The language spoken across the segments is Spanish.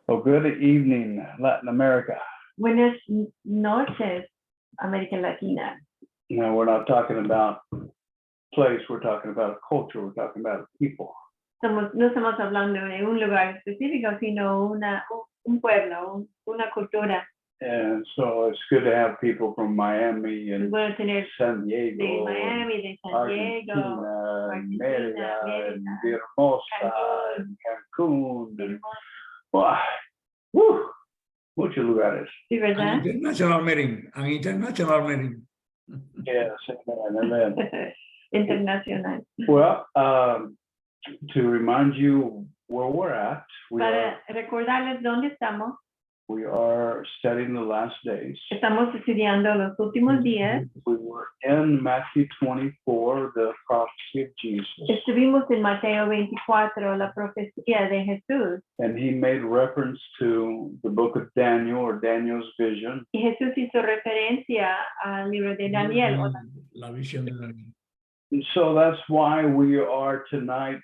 Well, good evening, Latin America. Buenas noches, América Latina. We're not talking about place, we're talking about culture, we're talking about people. No estamos hablando de un lugar específico, sino un pueblo, una cultura. And so it's good to have people from Miami and bueno tener San Diego, de Miami, de San Diego, Argentina, Mérida, and Mérida, Hermosa, and Cancún. And, muchos lugares. Sí, ¿verdad? International meeting, an international meeting. Yes, amen. Internacional. Well, to remind you where we're at, Para recordarles dónde estamos, we are studying the last days. estamos estudiando los últimos días. We were in Matthew 24, the prophecy of Jesus. Estuvimos en Mateo 24, la profecía de Jesús. And he made reference to the book of Daniel or Daniel's vision. Y Jesús hizo referencia al libro de Daniel. La visión de Daniel. And so that's why we are tonight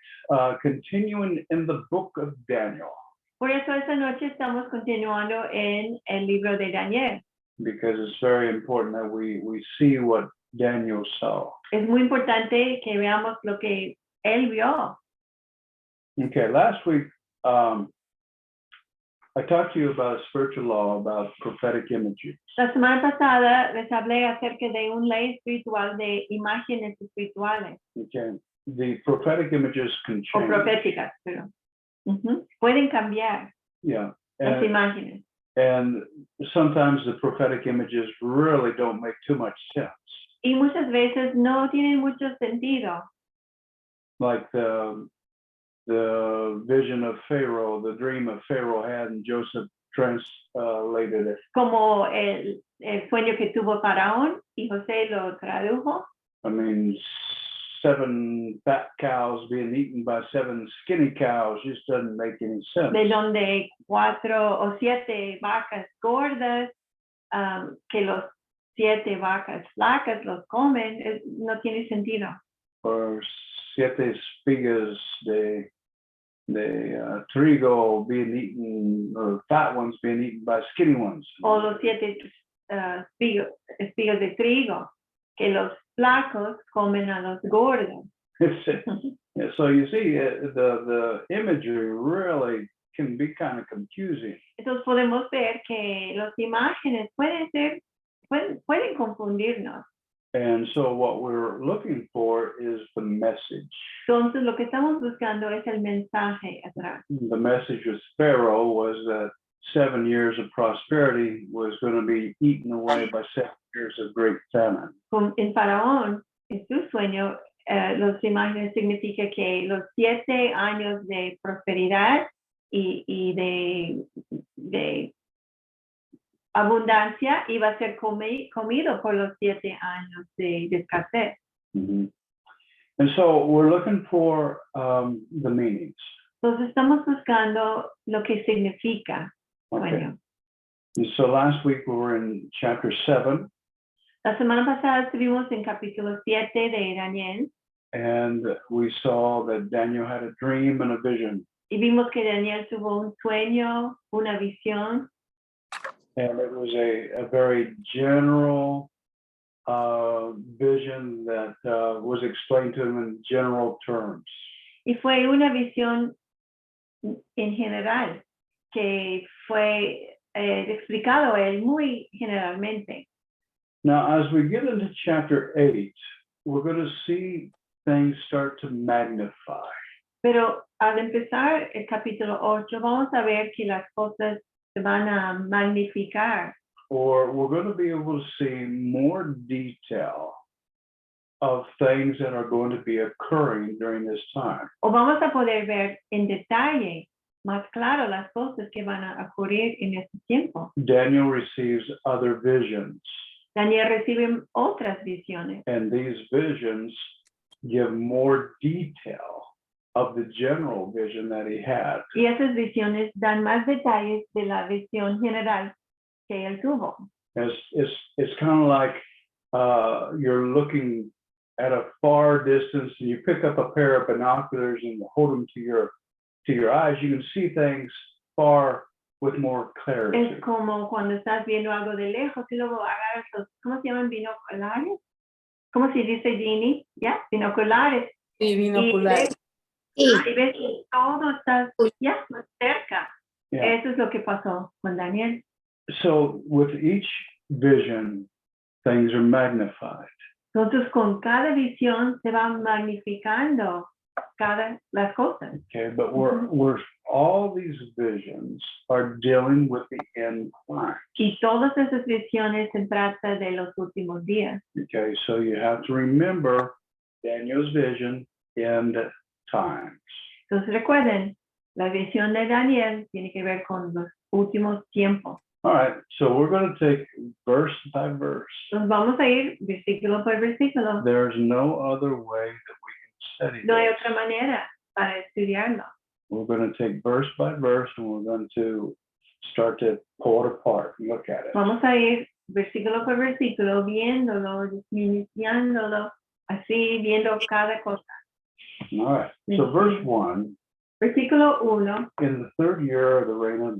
continuing in the book of Daniel. Por eso esta noche estamos continuando en el libro de Daniel. Because it's very important that we see what Daniel saw. Es muy importante que veamos lo que él vio. Okay, last week I talked to you about spiritual law, about prophetic imagery. La semana pasada les hablé acerca de una ley espiritual de imágenes espirituales. Okay, the prophetic images can O change. proféticas, pero pueden cambiar Yeah, las imágenes. and sometimes the prophetic images really don't make too much sense. Y muchas veces no tienen mucho sentido. Like the vision of Pharaoh, the dream of Pharaoh had, and Joseph translated it. Como el sueño que tuvo Faraón y José lo tradujo. I mean, 7 fat cows being eaten by 7 skinny cows just doesn't make any sense. De donde 4 o 7 vacas gordas, que los 7 vacas flacas los comen, no tiene sentido. Or 7 espigas de trigo being eaten, or fat ones being eaten by skinny ones. O los 7 espigas de trigo, que los flacos comen a los gordos. So you see, the imagery really can be kind of confusing. Entonces podemos ver que las imágenes pueden confundirnos. And so what we're looking for is the message. Entonces lo que estamos buscando es el mensaje atrás. The message with Pharaoh was that 7 years of prosperity was going to be eaten away by 7 years of great famine. En Faraón, en su sueño, las imágenes significa que los 7 años de prosperidad y de abundancia iba a ser comido por los 7 años de escasez. Mm-hmm. And so we're looking for the meanings. Entonces estamos buscando lo que significa. Okay. Bueno, And so last week we were in chapter 7. la semana pasada estuvimos en capítulo 7 de Daniel. And we saw that Daniel had a dream and a vision. Y vimos que Daniel tuvo un sueño, una visión. And it was a very general vision that was explained to him in general terms. Y fue una visión en general que fue explicado él muy generalmente. Now, as we get into chapter 8, we're going to see things start to magnify. Pero al empezar el capítulo 8, vamos a ver que las cosas se van a magnificar. Or we're going to be able to see more detail of things that are going to be occurring during this time. O vamos a poder ver en detalle, más claro, las cosas que van a ocurrir en este tiempo. Daniel receives other visions. Daniel recibe otras visiones. And these visions give more detail of the general vision that he had. Y esas visiones dan más detalles de la visión general que él tuvo. It's kind of like you're looking at a far distance and you pick up a pair of binoculars and hold them to your eyes. You can see things far with more clarity. Es como cuando estás viendo algo de lejos y luego agarras los, ¿cómo se llaman? Binoculares. ¿Cómo se dice, Ginny? ¿Ya? Binoculares. Sí, binocular. Y ves que todo está ya más cerca. Yeah. Eso es lo que pasó con Daniel. So with each vision, things are magnified. Entonces, con cada visión se van magnificando las cosas. Okay, but we're all these visions are dealing with the end time. Y todas esas visiones se trata de los últimos días. Okay, so you have to remember Daniel's vision, end times. Entonces, recuerden, la visión de Daniel tiene que ver con los últimos tiempos. All right, so we're going to take verse by verse. Nos vamos a ir versículo por versículo. There's no other way that we can study No hay this. otra manera para estudiarlo. We're going to take verse by verse and we're going to start to pull it apart and look at it. Vamos a ir versículo por versículo, viéndolo, iniciándolo, así, viendo cada cosa. All right, so verse 1, Versículo 1. in the third year of the reign of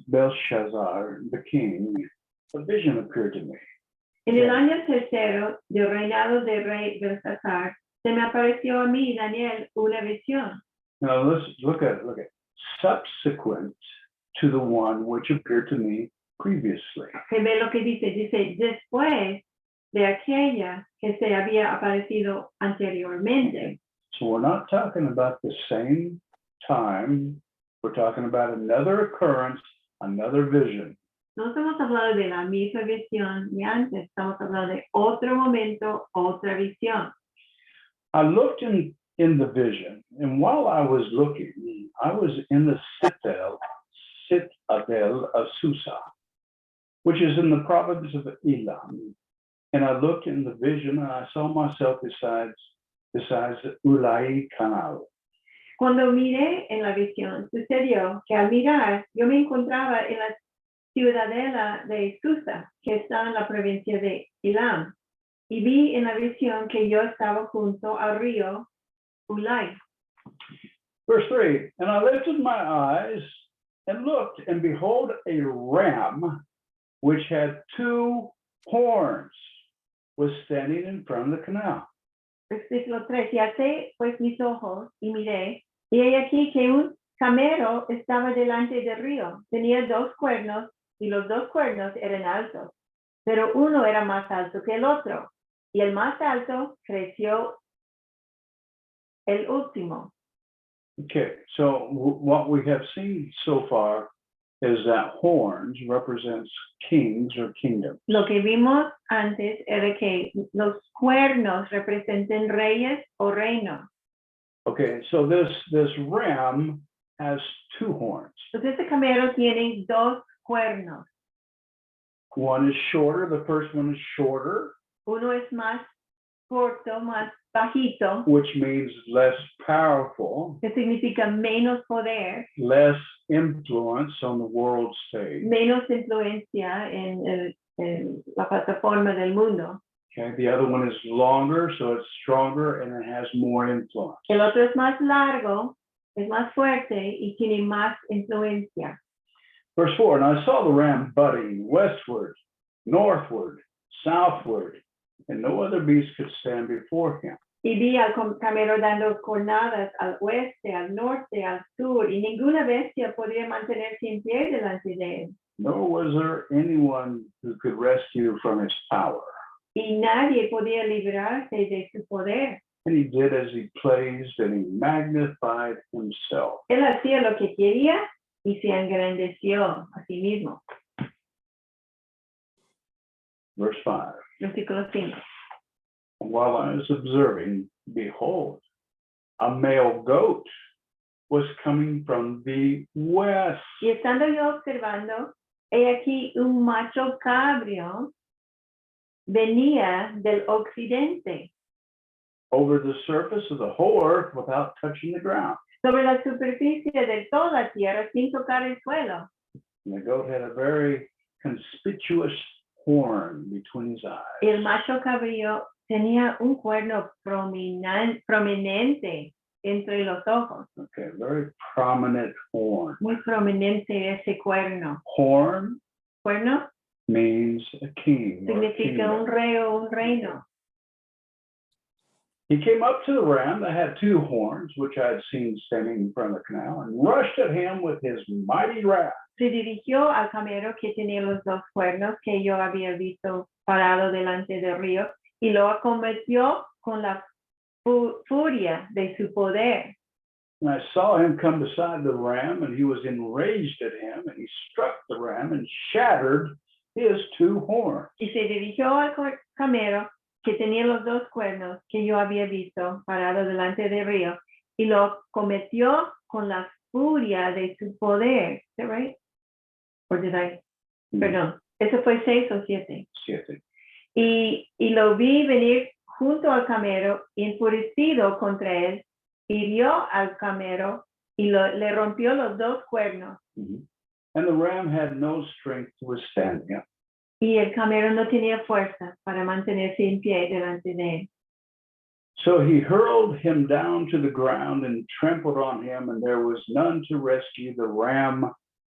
Belshazzar, the king, a vision appeared to me. En el año tercero del reinado del rey Belshazzar, se me apareció a mí, Daniel, una visión. Now let's look at subsequent to the one which appeared to me previously. Se ve lo que dice después de aquella que se había aparecido anteriormente. So we're not talking about the same time. We're talking about another occurrence, another vision. No estamos hablando de la misma visión ni antes, estamos hablando de otro momento, otra visión. I looked in the vision, and while I was looking, I was in the citadel of Susa, which is in the province of Elam. And I looked in the vision, and I saw myself besides Ulai Canal. Cuando miré en la visión, sucedió que al mirar yo me encontraba en la ciudadela de Susa, que está en la provincia de Elam, y vi en la visión que yo estaba junto al río Ulai. Verse 3, and I lifted my eyes and looked, and behold, a ram which had 2 horns was standing in front of the canal. Versículo 3, y alcé pues mis ojos y miré, y he aquí que un camero estaba delante del río. Tenía 2 cuernos, y los 2 cuernos eran altos, pero uno era más alto que el otro, y el más alto creció el último. Okay, so what we have seen so far is that horns represents kings or kingdoms. Lo que vimos antes era que los cuernos representan reyes o reinos. Okay, so this ram has 2 horns. Entonces este camero tiene 2 cuernos. One is shorter, the first one is shorter, Uno es más corto, más bajito, which means less powerful, que significa menos poder, less influence on the world stage. menos influencia en la plataforma del mundo. Okay, the other one is longer, so it's stronger and it has more influence. El otro es más largo, es más fuerte y tiene más influencia. Verse 4, and I saw the ram butting westward, northward, southward, and no other beast could stand before him. Y vi al camero dando cornadas al oeste, al norte, al sur, y ninguna bestia podía mantenerse en pie delante de él. Nor was there anyone who could rescue from his power. Y nadie podía librarse de su poder. And he did as he pleased, and he magnified himself. Él hacía lo que quería y se engrandeció a sí mismo. Verse 5. Versículo 5. While I was observing, behold, a male goat was coming from the west. Y estando yo observando, he aquí un macho cabrio venía del occidente, Over the surface of the whole earth without touching the ground. sobre la superficie de toda la tierra sin tocar el suelo. And the goat had a very conspicuous horn between his eyes. El macho cabrío tenía un cuerno prominente entre los ojos. Okay, very prominent horn. Muy prominente ese cuerno. Horn Cuerno means a king. Or a significa un kingdom. rey o un reino. He came up to the ram that had two horns, which I had seen standing in front of the canal, and rushed at him with his mighty wrath. Se dirigió al camero que tenía los dos cuernos que yo había visto parado delante del río y lo acometió con la furia de su poder. And I saw him come beside the ram, and he was enraged at him, and he struck the ram and shattered his two horns. Y se dirigió al camero que tenía los dos cuernos que yo había visto parado delante del río y lo cometió con la furia de su poder. Is that right? Or did I? Perdón, eso fue 6 o 7. 7. Y lo vi venir junto al camero, enfurecido contra él, hirió al camero y le rompió los dos cuernos. And the ram had no strength to withstand him. Y el camero no tenía fuerza para mantenerse en pie delante de él. So he hurled him down to the ground and trampled on him, and there was none to rescue the ram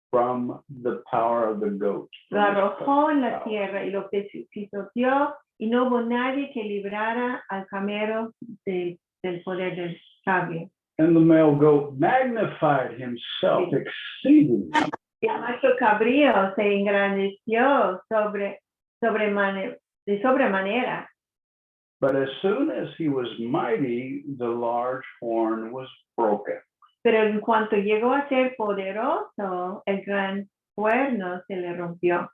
from the power of the goat. Lo arrojó en la tierra y lo pisoteó, y no hubo nadie que librara al camero del poder del sabio. And the male goat magnified himself exceedingly. Y el macho cabrío se engrandeció de sobremanera. But as soon as he was mighty, the large horn was broken. Pero en cuanto llegó a ser poderoso, el gran cuerno se le rompió.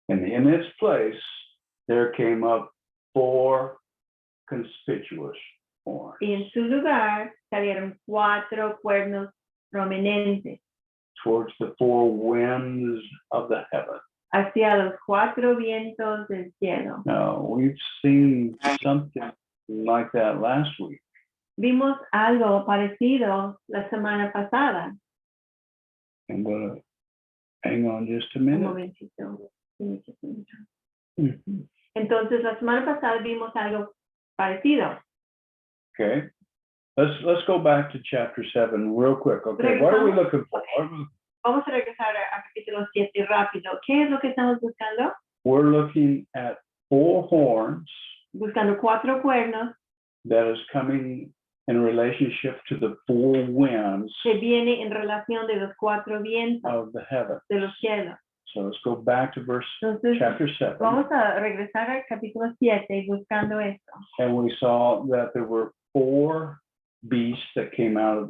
And in its place, there came up 4 conspicuous horns. Y en su lugar salieron 4 cuernos prominentes Towards the 4 winds of the heaven. hacia los 4 vientos del cielo. Now, we've seen something like that last week. Vimos algo parecido la semana pasada. I'm going to hang on just a Un minute. momentito. Mhm. Entonces, la semana pasada vimos algo parecido. Okay. Let's go back to chapter 7 real quick. Okay, what are we looking for? Vamos a regresar a capítulo 7 rápido. ¿Qué es lo que estamos buscando? We're looking at 4 horns Buscando 4 cuernos that is coming in relationship to the 4 winds que viene en relación de los 4 vientos of the heaven. de los cielos. So let's go back to Entonces, chapter 7. vamos a regresar al capítulo 7 buscando esto. And we saw that there were 4 beasts that came out of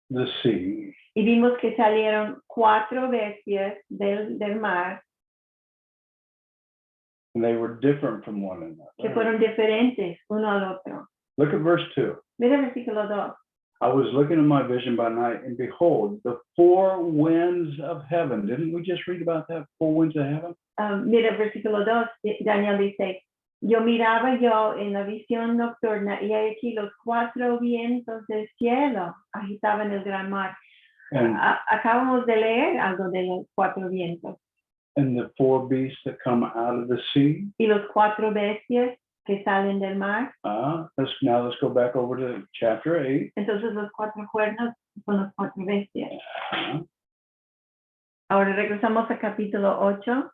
the sea. Y vimos que salieron 4 bestias del mar And they were different from one que another. fueron diferentes uno al otro. Look at verse 2. Mira el versículo 2. I was looking in my vision by night, and behold, the 4 winds of heaven. Didn't we just read about that? 4 winds of heaven? Mira el versículo 2. Daniel dice, yo miraba yo en la visión nocturna y aquí los 4 vientos del cielo agitaban el gran mar. And, Acabamos de leer algo de los 4 vientos. and the 4 beasts that come out of the sea. Y los 4 bestias que salen del mar. Let's go back over to chapter 8. Entonces los 4 cuernos son los 4 bestias. Uh, Ahora regresamos a capítulo 8.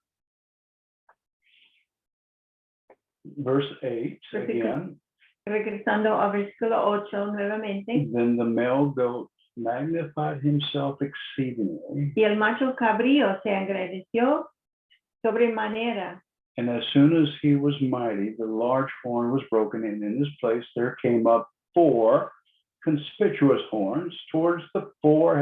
verse 8 again. Regresando al versículo 8 nuevamente. Then the male goat magnified himself exceedingly. Y el macho cabrío se engrandeció sobremanera. And as soon as he was mighty, the large horn was broken, and in his place there came up 4 conspicuous horns towards the 4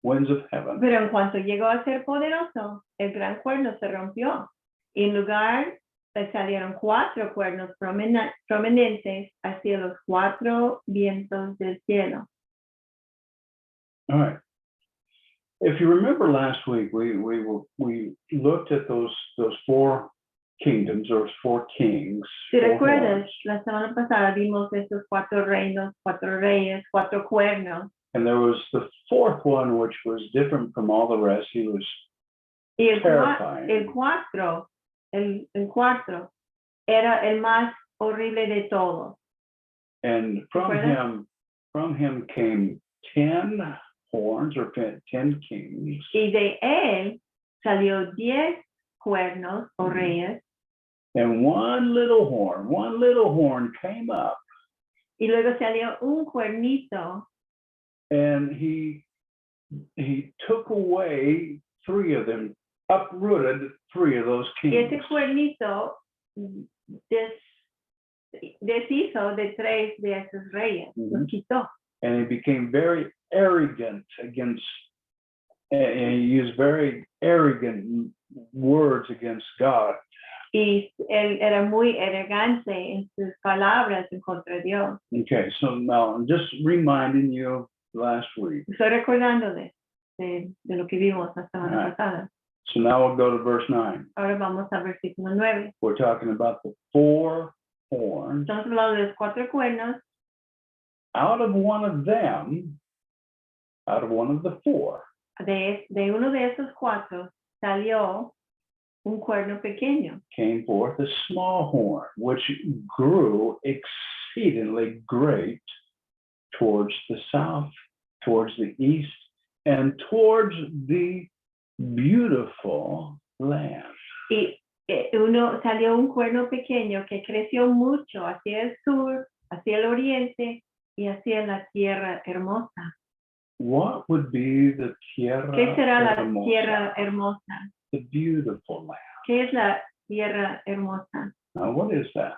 winds of heaven. Pero en cuanto llegó a ser poderoso, el gran cuerno se rompió. Y en lugar le salieron 4 cuernos prominentes hacia los 4 vientos del cielo. All right. If you remember last week, we looked at those 4 kingdoms or 4 kings. Si 4 recuerdas, horns. la semana pasada vimos estos 4 reinos, 4 reyes, 4 cuernos. And there was the 4th one, which was different from all the rest. He was Y el terrifying. cuarto era el más horrible de todos. And from him came 10 horns or 10 kings. Y de él salió 10 cuernos o reyes. And one little horn came up. Y luego salió un cuernito. And he took away 3 of them, uprooted 3 of those Y kings. ese cuernito deshizo de 3 de esos reyes. Los quitó. And he became very arrogant and he used very arrogant words against God. Y él era muy arrogante en sus palabras en contra de Dios. Okay, so now I'm just reminding you last week. Estoy recordándoles de lo que vimos la semana pasada. So now we'll go to verse 9. Ahora vamos al versículo 9. We're talking about the 4 horns. Estamos hablando de los 4 cuernos. Out of one of the 4, De uno de esos 4 salió un cuerno pequeño. came forth a small horn, which grew exceedingly great towards the south, towards the east, and towards the beautiful land. Y salió un cuerno pequeño que creció mucho hacia el sur, hacia el oriente y hacia la tierra hermosa. What would be the tierra ¿Qué será la hermosa? tierra hermosa? The beautiful land. ¿Qué es la tierra hermosa? Now, what is that?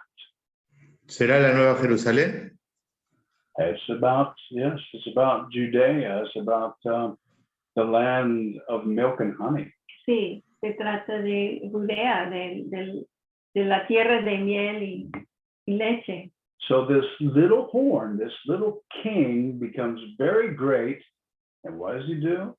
¿Será la Nueva Jerusalén? It's about Judea. It's about the land of milk and honey. Sí, se trata de Judea, de la tierra de miel y leche. So this little horn, this little king becomes very great. And what does he do?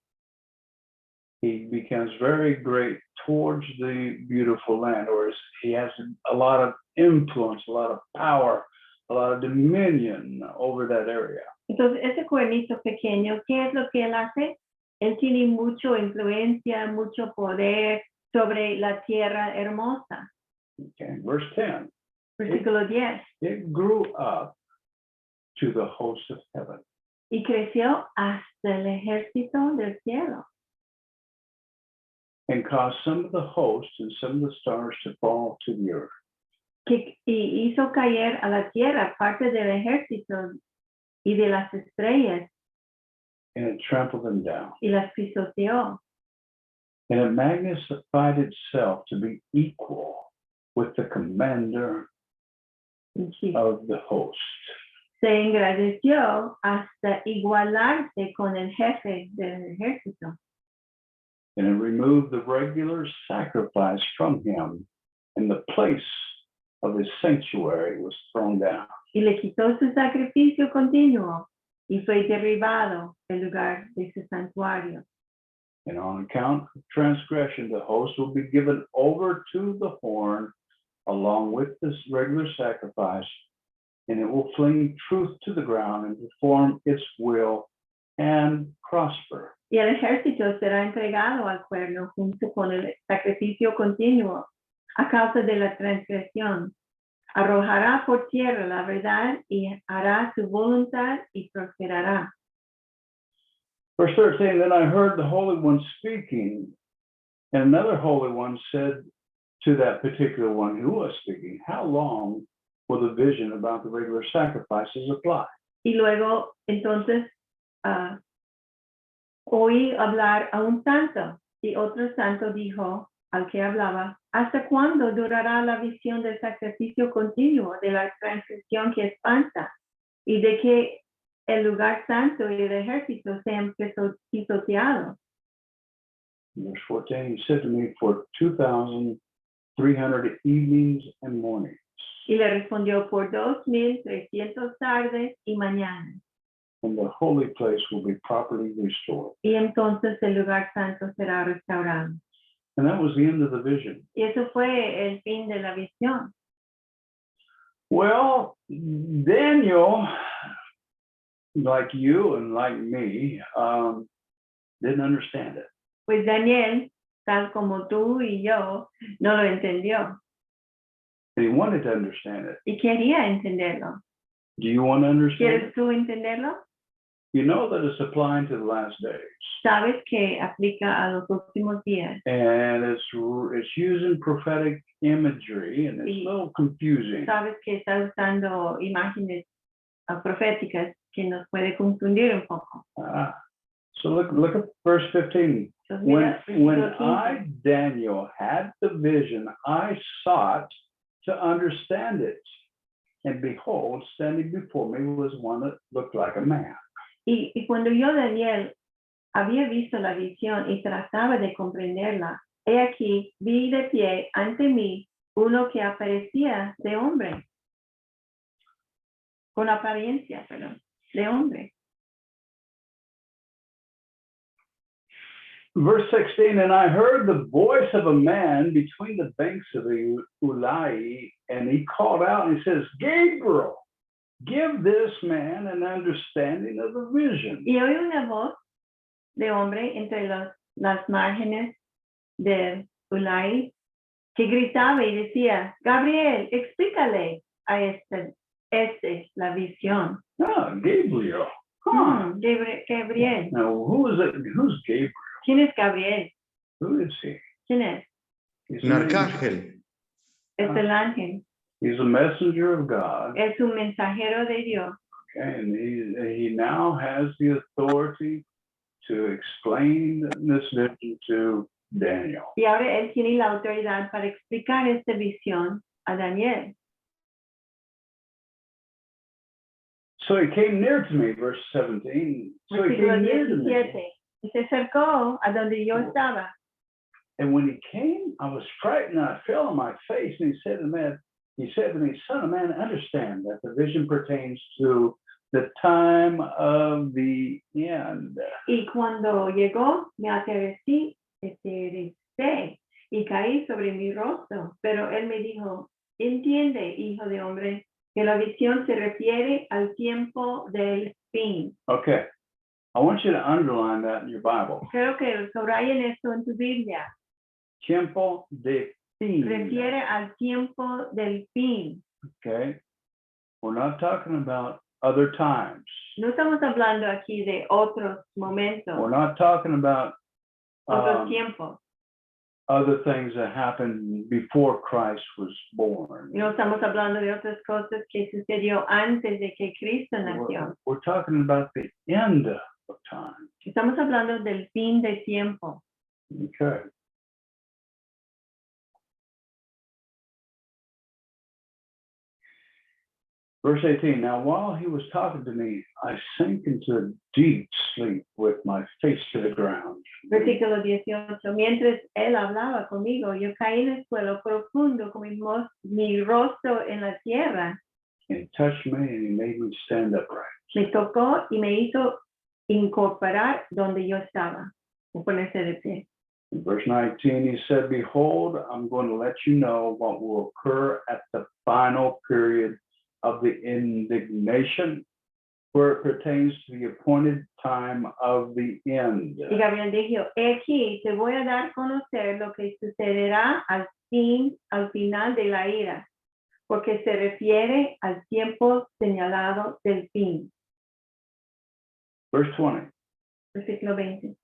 He becomes very great towards the beautiful land, or he has a lot of influence, a lot of power, a lot of dominion over that area. Entonces, ese cuernito pequeño, ¿qué es lo que él hace? Él tiene mucha influencia, mucho poder sobre la tierra hermosa. Okay, verse 10. Versículo 10. It grew up to the host of heaven. Y creció hasta el ejército del cielo. And caused some of the hosts and some of the stars to fall to the earth. Y hizo caer a la tierra parte del ejército y de las estrellas. And it trampled them down. Y las pisoteó. And it magnified itself to be equal with the commander of the host. Se engrandeció hasta igualarse con el jefe del ejército. And it removed the regular sacrifice from him, and the place of his sanctuary was thrown down. Y le quitó su sacrificio continuo y fue derribado el lugar de su santuario. And on account of transgression, the host will be given over to the horn along with this regular sacrifice, and it will fling truth to the ground and perform its will and prosper. Y el ejército será entregado al cuerno junto con el sacrificio continuo a causa de la transgresión. Arrojará por tierra la verdad y hará su voluntad y prosperará. Verse 13, then I heard the Holy One speaking, and another Holy One said to that particular one who was speaking, how long will the vision about the regular sacrifices apply? Y luego, entonces, oí hablar a un santo, y otro santo dijo al que hablaba, ¿hasta cuándo durará la visión del sacrificio continuo, de la transgresión que espanta, y de que el lugar santo y el ejército sean pisoteados? Verse 14, he said to me, for 2,300 evenings and mornings. Y le respondió, por 2,300 tardes y mañanas. And the holy place will be properly restored. Y entonces el lugar santo será restaurado. And that was the end of the vision. Y eso fue el fin de la visión. Well, Daniel, like you and like me, didn't understand it. Pues Daniel, tal como tú y yo, no lo entendió. And he wanted to understand it. Y quería entenderlo. Do you want to understand? ¿Quieres tú entenderlo? You know that it's applying to the last days. Sabes que aplica a los últimos días. And it's using prophetic imagery, and it's a little confusing. Sabes que está usando imágenes proféticas que nos puede confundir un poco. So look at verse 15. Entonces, When mira, versículo 15. I, Daniel, had the vision, I sought to understand it. And behold, standing before me was one that looked like a man. Y cuando yo, Daniel, había visto la visión y trataba de comprenderla, he aquí, vi de pie ante mí uno que aparecía de hombre, con apariencia, perdón, de hombre. Verse 16, and I heard the voice of a man between the banks of the Ulai, and he called out and he says, Gabriel, give this man an understanding of the vision. Y oí una voz de hombre entre las márgenes del Ulai que gritaba y decía, Gabriel, explícale a este la visión. Ah, Gabriel. Huh. Gabriel. Now, who is it? Who's Gabriel? ¿Quién es Gabriel? Who is he? ¿Quién es? He's Un an angel. arcángel. Es el ángel. He's a messenger of God. Es un mensajero de Dios. Okay, and he now has the authority to explain this vision to Daniel. Y ahora él tiene la autoridad para explicar esta visión a Daniel. So he came near to me, verse 17. So he Versículo came near to me. 17. Y se acercó a donde yo estaba. And when he came, I was frightened. I fell on my face, and he said to me, Son of man, understand that the vision pertains to the time of the end. Y cuando llegó, me aterricé y caí sobre mi rostro. Pero él me dijo, entiende, hijo de hombre, que la visión se refiere al tiempo del fin. Okay. I want you to underline that in your Bible. Creo que subrayen esto en tu Biblia. Tiempo de fin. Refiere al tiempo del fin. Okay. We're not talking about other times. No estamos hablando aquí de otros momentos, We're not talking about otros tiempos. other things that happened before Christ was born. No estamos hablando de otras cosas que sucedió antes de que Cristo nació. We're talking about the end of time. Estamos hablando del fin de tiempo. Okay. Verse 18, now while he was talking to me, I sank into a deep sleep with my face to the ground. Versículo 18. Mientras él hablaba conmigo, yo caí en el suelo profundo con mi rostro en la tierra. And he touched me and he made me stand upright. Me tocó y me hizo incorporar donde yo estaba, o ponerse de pie. In verse 19, he said, behold, I'm going to let you know what will occur at the final period of the indignation, where it pertains to the appointed time of the end. Y Gabriel dijo, aquí te voy a dar a conocer lo que sucederá al final de la ira, porque se refiere al tiempo señalado del fin. Verse 20, Versículo 20.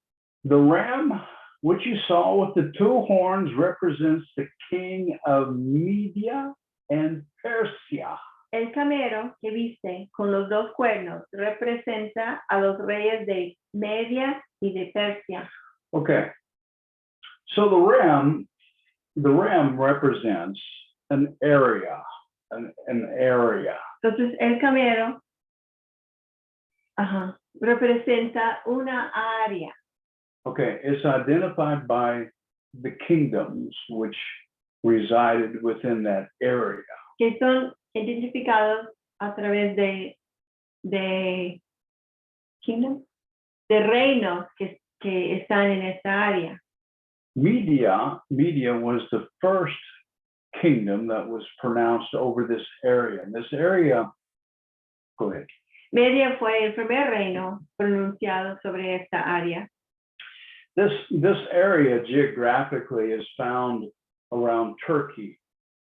the ram which you saw with the two horns represents the king of Media and Persia. El camero que viste con los dos cuernos representa a los reyes de Media y de Persia. Okay, so the ram represents an area, an area. Entonces el camero representa una área. Okay, it's identified by the kingdoms which resided within that area. Que son identificados a través de kingdoms, de reinos que están en esta área. Media was the first kingdom that was pronounced over this area. And this area, go ahead. Media fue el primer reino pronunciado sobre esta área. This area geographically is found around Turkey,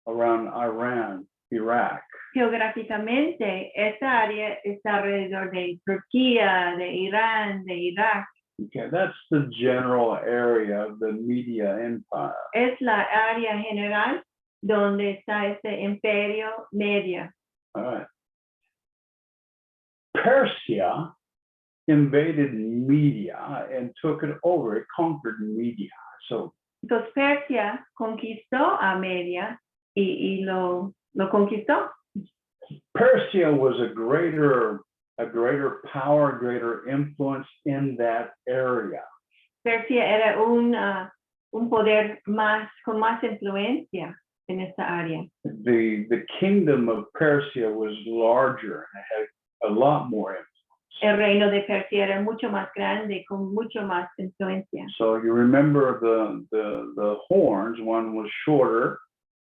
around Iran, Iraq. Geográficamente, esta área está alrededor de Turquía, de Irán, de Irak. Okay, that's the general area of the Media Empire. Es la área general donde está este imperio media. All right. Persia invaded Media and took it over. It conquered Media. So Entonces Persia conquistó a Media y lo conquistó. Persia was a greater power, greater influence in that area. Persia era un poder con más influencia en esta área. The kingdom of Persia was larger and had a lot more influence. El reino de Persia era mucho más grande, con mucho más influencia. So you remember the horns, one was shorter.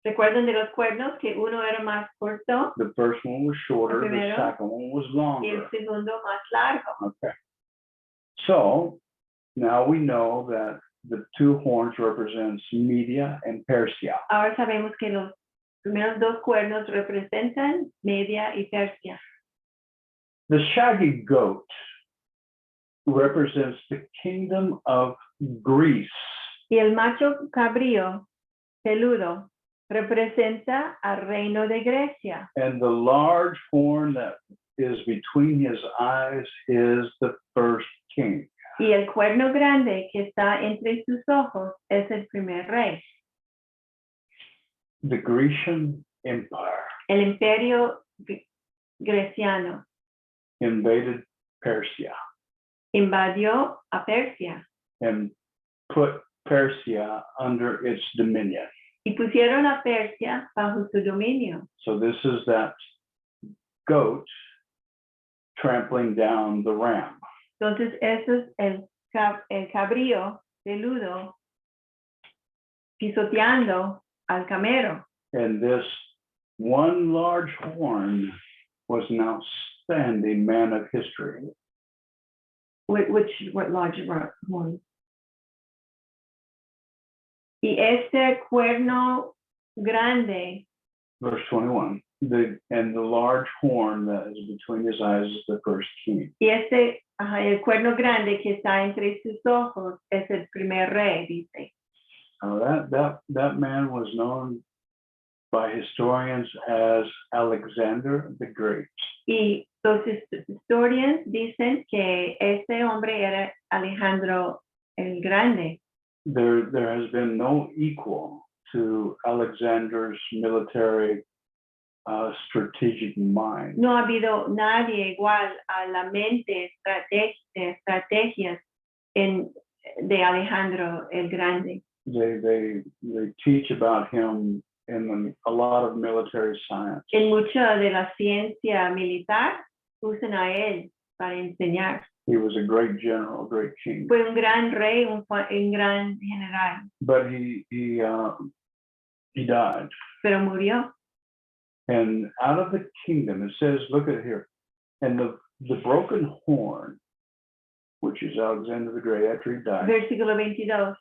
¿Recuerdan de los cuernos que uno era más corto The first one was shorter, the primero. second one was y el longer. segundo más largo? Okay. So now we know that the two horns represents Media and Persia. Ahora sabemos que los primeros dos cuernos representan Media y Persia. The shaggy goat represents the kingdom of Greece. Y el macho cabrío peludo representa al reino de Grecia. And the large horn that is between his eyes is the first king. Y el cuerno grande que está entre sus ojos es el primer rey. The Grecian Empire El imperio greciano invaded Persia invadió a Persia and put Persia under its dominion. y pusieron a Persia bajo su dominio. So this is that goat trampling down the ram. Entonces, eso es el cabrío peludo pisoteando al camero. And this one large horn was an outstanding man of history. What large horn? Y este cuerno grande, Verse 21, and the large horn that is between his eyes is the first king. y el cuerno grande que está entre sus ojos es el primer rey, dice. That man was known by historians as Alexander the Great. Y los historians dicen que este hombre era Alejandro el Grande. There has been no equal to Alexander's military strategic mind. No ha habido nadie igual a la mente estrategias de Alejandro el Grande. They teach about him in a lot of military science. En mucha de la ciencia militar usan a él para enseñar. He was a great general, great king. Fue un gran rey, un gran general, But he died. pero murió. And out of the kingdom, it says, look at it here, and the broken horn, which is Alexander the Great after he died, Versículo 22.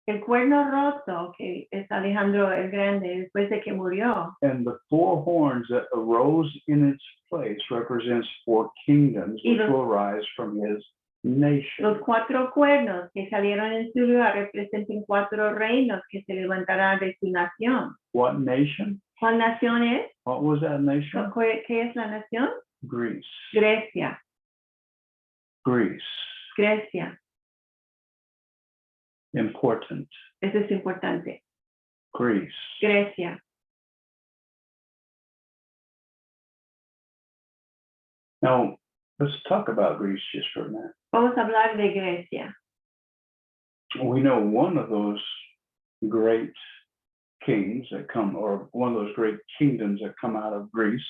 El cuerno roto, que es Alejandro el Grande, después de que murió. and the four horns that arose in its place represents four kingdoms Y which los- will rise from his nation. Los cuatro cuernos que salieron en su lugar representan cuatro reinos que se levantarán de su nación. What nation? ¿Cuál nación es? What was that nation? ¿Qué es la nación? Greece. Grecia. Greece. Grecia. Important. Eso es importante. Greece. Grecia. Now, let's talk about Greece just for a minute. Vamos a hablar de Grecia. We know one of those great kings that come, or one of those great kingdoms that come out of Greece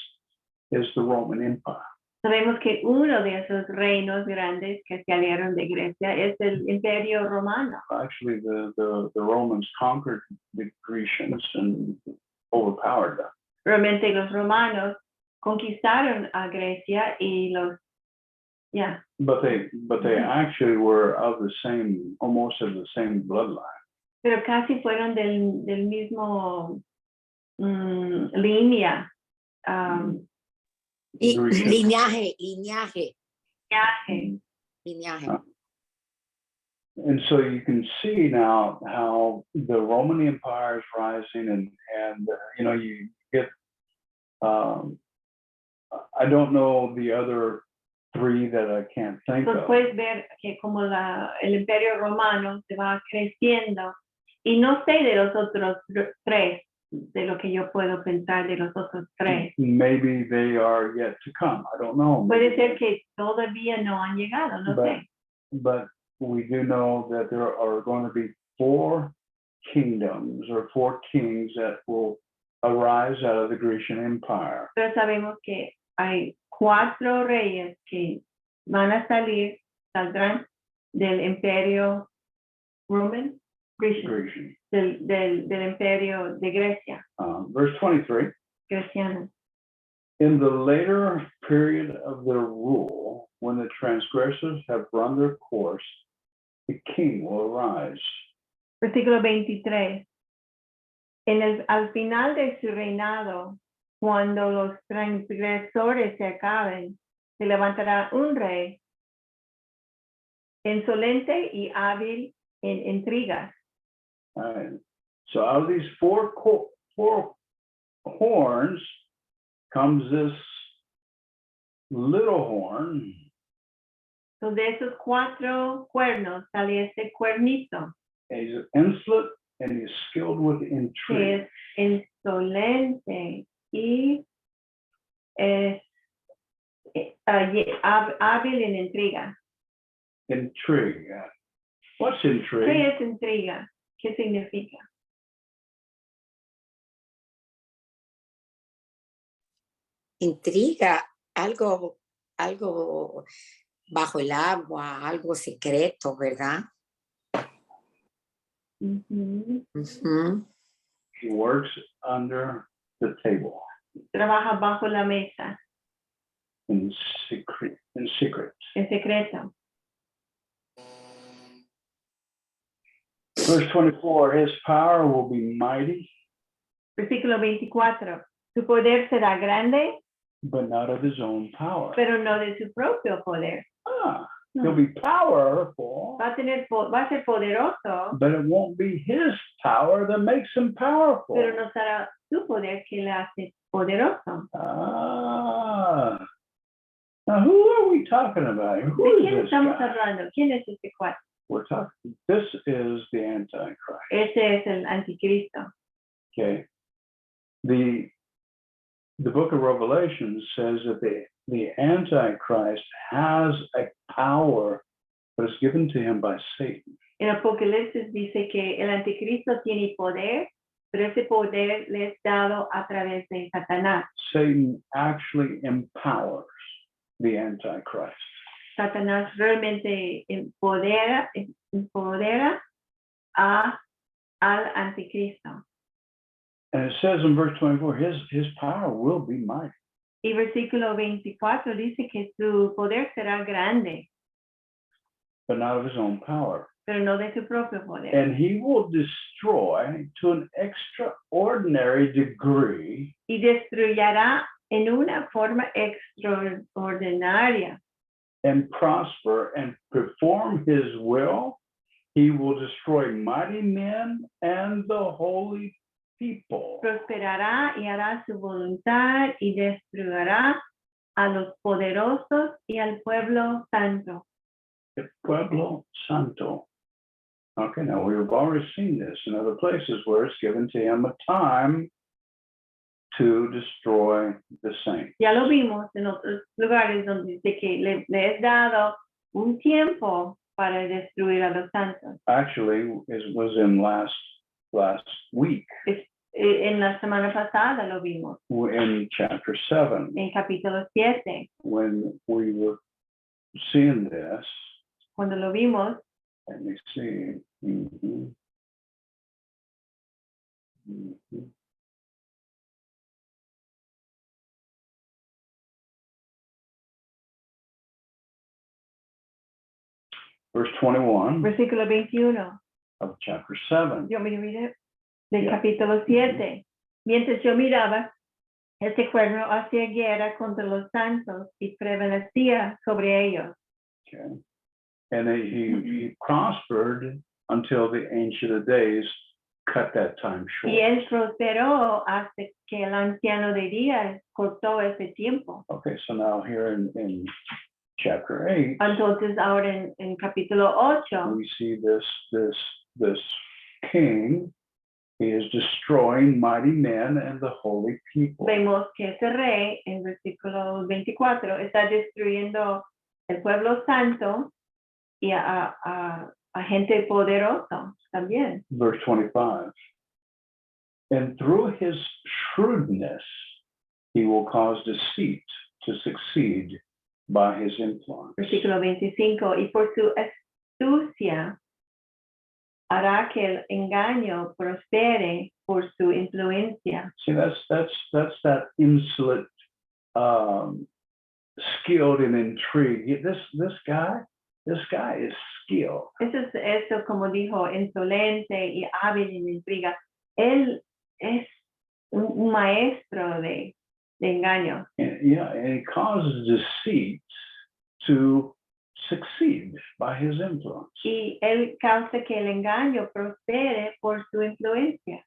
is the Roman Empire. Sabemos que uno de esos reinos grandes que salieron de Grecia es el Imperio Romano. Actually, the Romans conquered the Grecians and overpowered them. Realmente los romanos conquistaron a Grecia y But they actually were of the same, almost of the same bloodline. pero casi fueron del mismo línea Y Grecian. lineaje. viaje. And so you can see now how the Roman Empire is rising, and you know, you get I don't know the other three that I can't think Entonces of. puedes ver que como el imperio romano se va creciendo, y no sé de los otros tres, de lo que yo puedo pensar de los otros tres. Maybe they are yet to come. I don't know. Puede ser que todavía no han llegado, no sé. But we do know that there are going to be 4 kingdoms or 4 kings that will arise out of the Grecian Empire. Pero sabemos que hay 4 reyes que van a saldrán del imperio Roman, Grecian. del imperio de Grecia, Verse 23. cristiano. In the later period of their rule, when the transgressors have run their course, the king will arise. Versículo 23. Al final de su reinado, cuando los transgresores se acaben, se levantará un rey insolente y hábil en intrigas. All right. So out of these four horns comes this little horn. So de esos 4 cuernos sale este cuernito, He's insolent and he's skilled with que intrigue. es insolente y es hábil en intriga. Intrigue. What's ¿Qué intrigue? es intriga? ¿Qué significa? Intriga, algo bajo el agua, algo secreto, ¿verdad? Ujú. Ujú. He works under the table Trabaja bajo la mesa, in secret. en secreto. Verse 24, his power will be mighty, Versículo 24. Su poder será grande, but not of his own power. pero no de su propio poder. He'll be powerful, Va a ser poderoso, but it won't be his power that makes him powerful. pero no será su poder que le hace poderoso. Now who are we talking about? ¿De Who quién is this estamos guy? hablando? ¿Quién es este cuate? We're talking, this is the Antichrist. Ese es el anticristo. Okay. The book of Revelation says that the Antichrist has a power that is given to him by Satan. En Apocalipsis dice que el anticristo tiene poder, pero ese poder le es dado a través de Satanás. Satan actually empowers the Antichrist. Satanás realmente empodera al anticristo. And it says in verse 24, his power will be mighty. Y versículo 24 dice que su poder será grande, but not of his own power. pero no de su propio poder. And he will destroy to an extraordinary degree Y destruyará en una forma extraordinaria and prosper and perform his will. He will destroy mighty men and the holy people. prosperará y hará su voluntad y destruirá a los poderosos y al pueblo santo. El pueblo santo. Okay, now we've already seen this in other places where it's given to him a time to destroy the saints. Ya lo vimos en otros lugares donde dice que le es dado un tiempo para destruir a los santos. Actually, it was in last week En la semana pasada lo vimos, in chapter 7 en capítulo 7, when we were seeing this. cuando lo vimos. Let me see. Mhm. Mhm. Verse 21 Versículo 21. of chapter 7. Yo me miré del Yeah. capítulo 7. Mientras yo miraba, Este cuerno hacía guerra contra los santos y prevalecía sobre ellos. Okay. And he prospered until the Ancient of Days cut that time short. Y él prosperó hasta que el anciano de días cortó ese tiempo. Okay, so now here in chapter 8, Entonces ahora en capítulo 8 we see this king. He is destroying mighty men and the holy people. vemos que ese rey en versículo 24 está destruyendo el pueblo santo y a gente poderosa también. Verse 25. And through his shrewdness, he will cause deceit to succeed by his influence. Versículo 25, y por su astucia hará que el engaño prospere por su influencia. See, that's that insolent, skilled in intrigue. This guy is skilled. Eso es eso, como dijo, insolente y hábil en intriga. Él es un maestro de engaño. And, yeah, and he causes deceit to succeed by his influence. Y él causa que el engaño prospere por su influencia.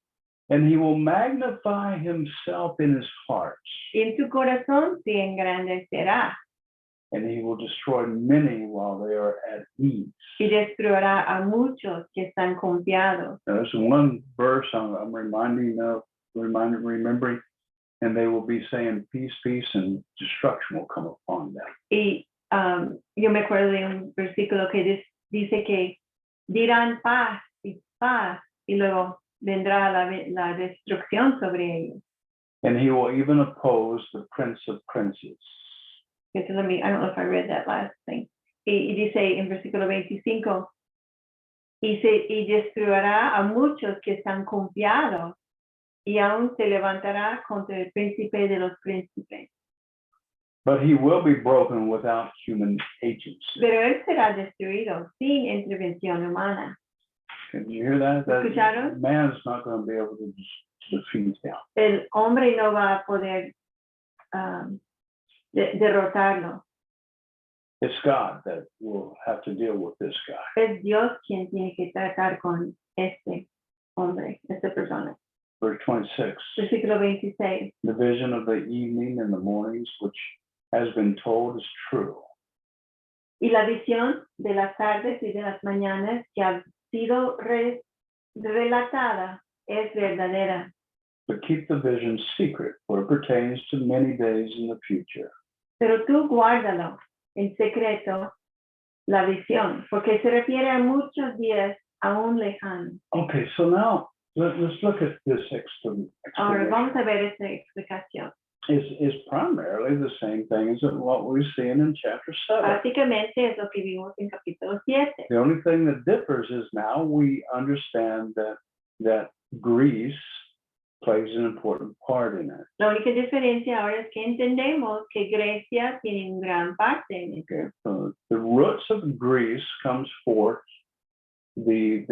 And he will magnify himself in his heart, Y en su corazón se engrandecerá and he will destroy many while they are at ease. y destruirá a muchos que están confiados. Now, there's one verse I'm remembering, and they will be saying peace, peace, and destruction will come upon them. Y yo me acuerdo de un versículo que dice que dirán paz, y luego vendrá la destrucción sobre ellos. And he will even oppose the prince of princes. I don't know if I read that last thing. Y dice en versículo 25, y destruirá a muchos que están confiados, y aún se levantará contra el príncipe de los príncipes. But he will be broken without human agency. Pero él será destruido sin intervención humana. Can you hear that? ¿Escucharon? Man's not going to be able to defeat him. El hombre no va a poder derrotarlo. It's God that will have to deal with this guy. Es Dios quien tiene que tratar con este hombre, esta persona. Verse 26. Versículo 26. The vision of the evening and the mornings, which has been told, is true. Y la visión de las tardes y de las mañanas que ha sido relatada es verdadera. But keep the vision secret, for it pertains to many days in the future. Pero tú guárdalo en secreto, la visión, porque se refiere a muchos días aún lejanos. Okay, so now let's look at this Ahora explanation. vamos a ver esta explicación. Is primarily the same thing as what we're seeing in chapter 7. Básicamente es lo que vimos en capítulo 7. The only thing that differs is now we understand that Greece plays an important part in it. La única diferencia ahora es que entendemos que Grecia tiene un gran parte en eso. Okay, so the roots of Greece comes forth the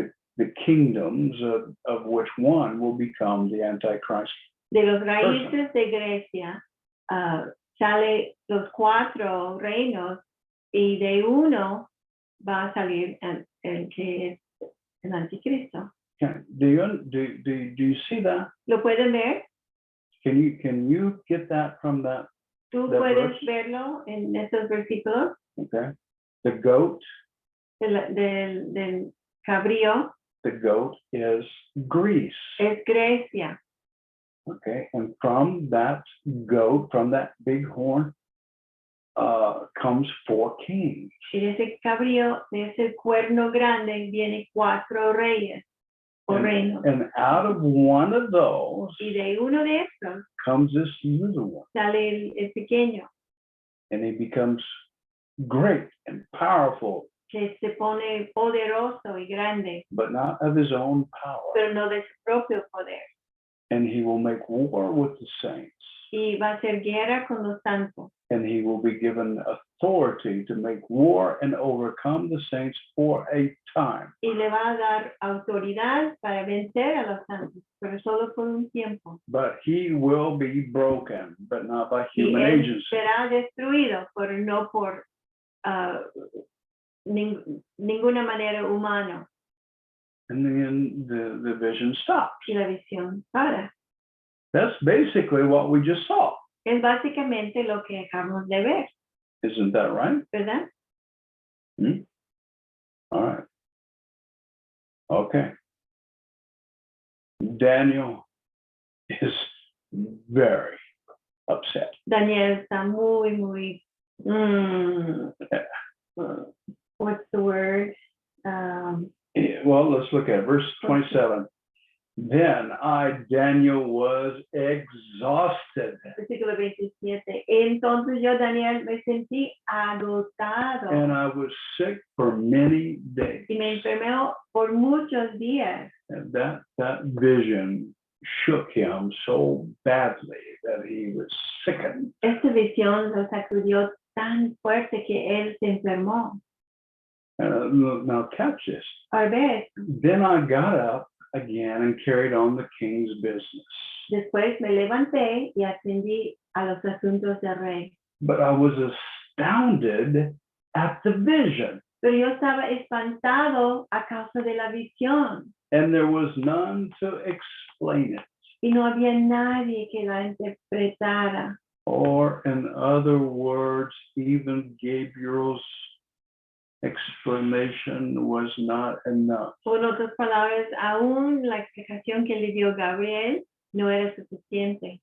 kingdoms of which one will become the Antichrist. De los raíces de Grecia sale los 4 reinos y de uno va a salir el que es el anticristo. Okay. Do you see that? ¿Lo pueden ver? Can you get that from that? ¿Tú That puedes verse? verlo en estos versículos? Okay. The goat Del cabrío is Greece. es Grecia. Okay, and from that goat, from that big horn, comes 4 kings. Y de ese cabrío, de ese cuerno grande, vienen 4 reyes o reinos. And out of one of those Y de uno de estos comes this little one, sale el pequeño, and he becomes great and powerful, que se pone poderoso y grande, but not of his own power. pero no de su propio poder. And he will make war with the saints, Y va a hacer guerra con los santos. and he will be given authority to make war and overcome the saints for a time. Y le va a dar autoridad para vencer a los santos, pero solo por un tiempo. But he will be broken, but not by Y human él agency. será destruido, pero no por ninguna manera humana. And then the vision stops. Y la visión para. That's basically what we just saw. Es básicamente lo que acabamos de ver, Isn't that right? ¿verdad? All right. Okay. Daniel is very upset. Daniel está muy, what's the word? Well, let's look at it. Verse 27. Then I, Daniel, was exhausted. Versículo 27. Entonces yo, Daniel, me sentí agotado And I was sick for many days. y me enfermé por muchos días. And that vision shook him so badly that he was sickened. Esta visión lo sacudió tan fuerte que él se enfermó. Now catch this. A ver, Then I got up again and carried on the king's business. después me levanté y atendí a los asuntos del rey. But I was astounded at the vision, Pero yo estaba espantado a causa de la visión and there was none to explain it. y no había nadie que la interpretara. Or, in other words, even Gabriel's explanation was not enough. Por otras palabras, aún la explicación que le dio Gabriel no era suficiente.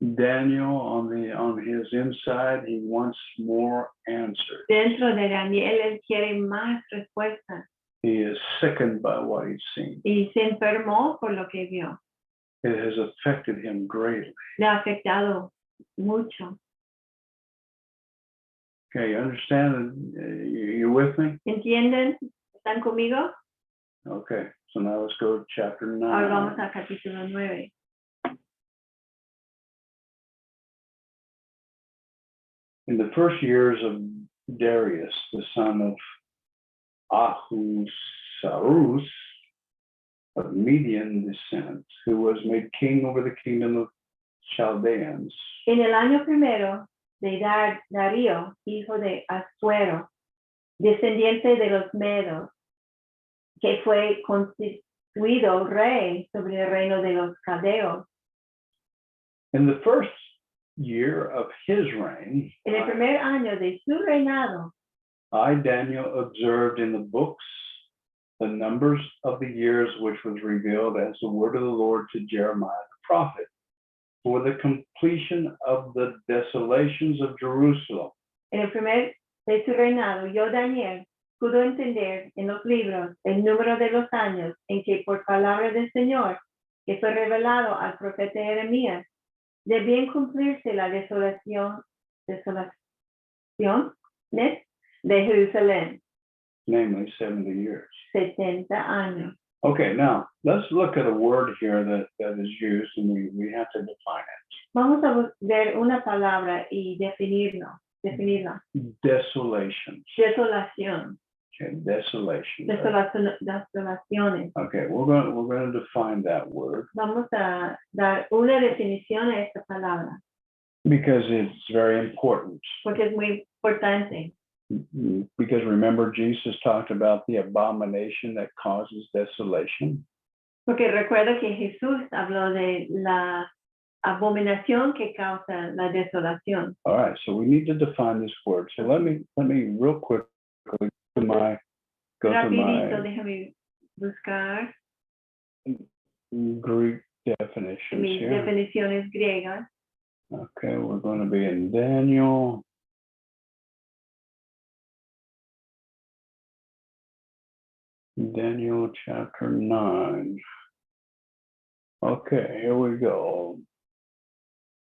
Daniel, on his inside, he wants more answers. Dentro de Daniel, él quiere más respuestas He is sickened by what he's seen. y se enfermó por lo que vio. It has affected him greatly. Le ha afectado mucho. Okay, you understand? You with me? ¿Entienden? ¿Están conmigo? Okay, so now let's go to chapter 9. Ahora vamos al capítulo 9. In the first years of Darius, the son of Ahasuerus of Median descent, who was made king over the kingdom of Chaldeans, En el año primero de Darío, hijo de Asuero, descendiente de los Medos, que fue constituido rey sobre el reino de los Caldeos. in the first year of his reign, En el primer año de su reinado, I, Daniel, observed in the books the numbers of the years which was revealed as the word of the Lord to Jeremiah the prophet, for the completion of the desolations of Jerusalem. en el primer de su reinado, yo, Daniel, pudo entender en los libros el número de los años en que por palabra del Señor, que fue revelado al profeta Jeremías, debían cumplirse la desolación de Jerusalén, Namely 70 years. 70 años. Okay, now let's look at a word here that is used, and we have to define Vamos a ver una palabra y definirla. it. Desolation. Desolación. Okay, desolation. Desolaciones. Okay, we're going to define that word Vamos a dar una definición a esta palabra, because it's very important. porque es muy importante. Because remember, Jesus talked about the abomination that causes desolation. Porque recuerda que Jesús habló de la abominación que causa la desolación. All right, so we need to define this word. So let me real quickly go to my Rapidito, déjame buscar Greek definitions mis here. definiciones griegas. Okay, we're going to be in Daniel. Daniel chapter 9. Okay, here we go.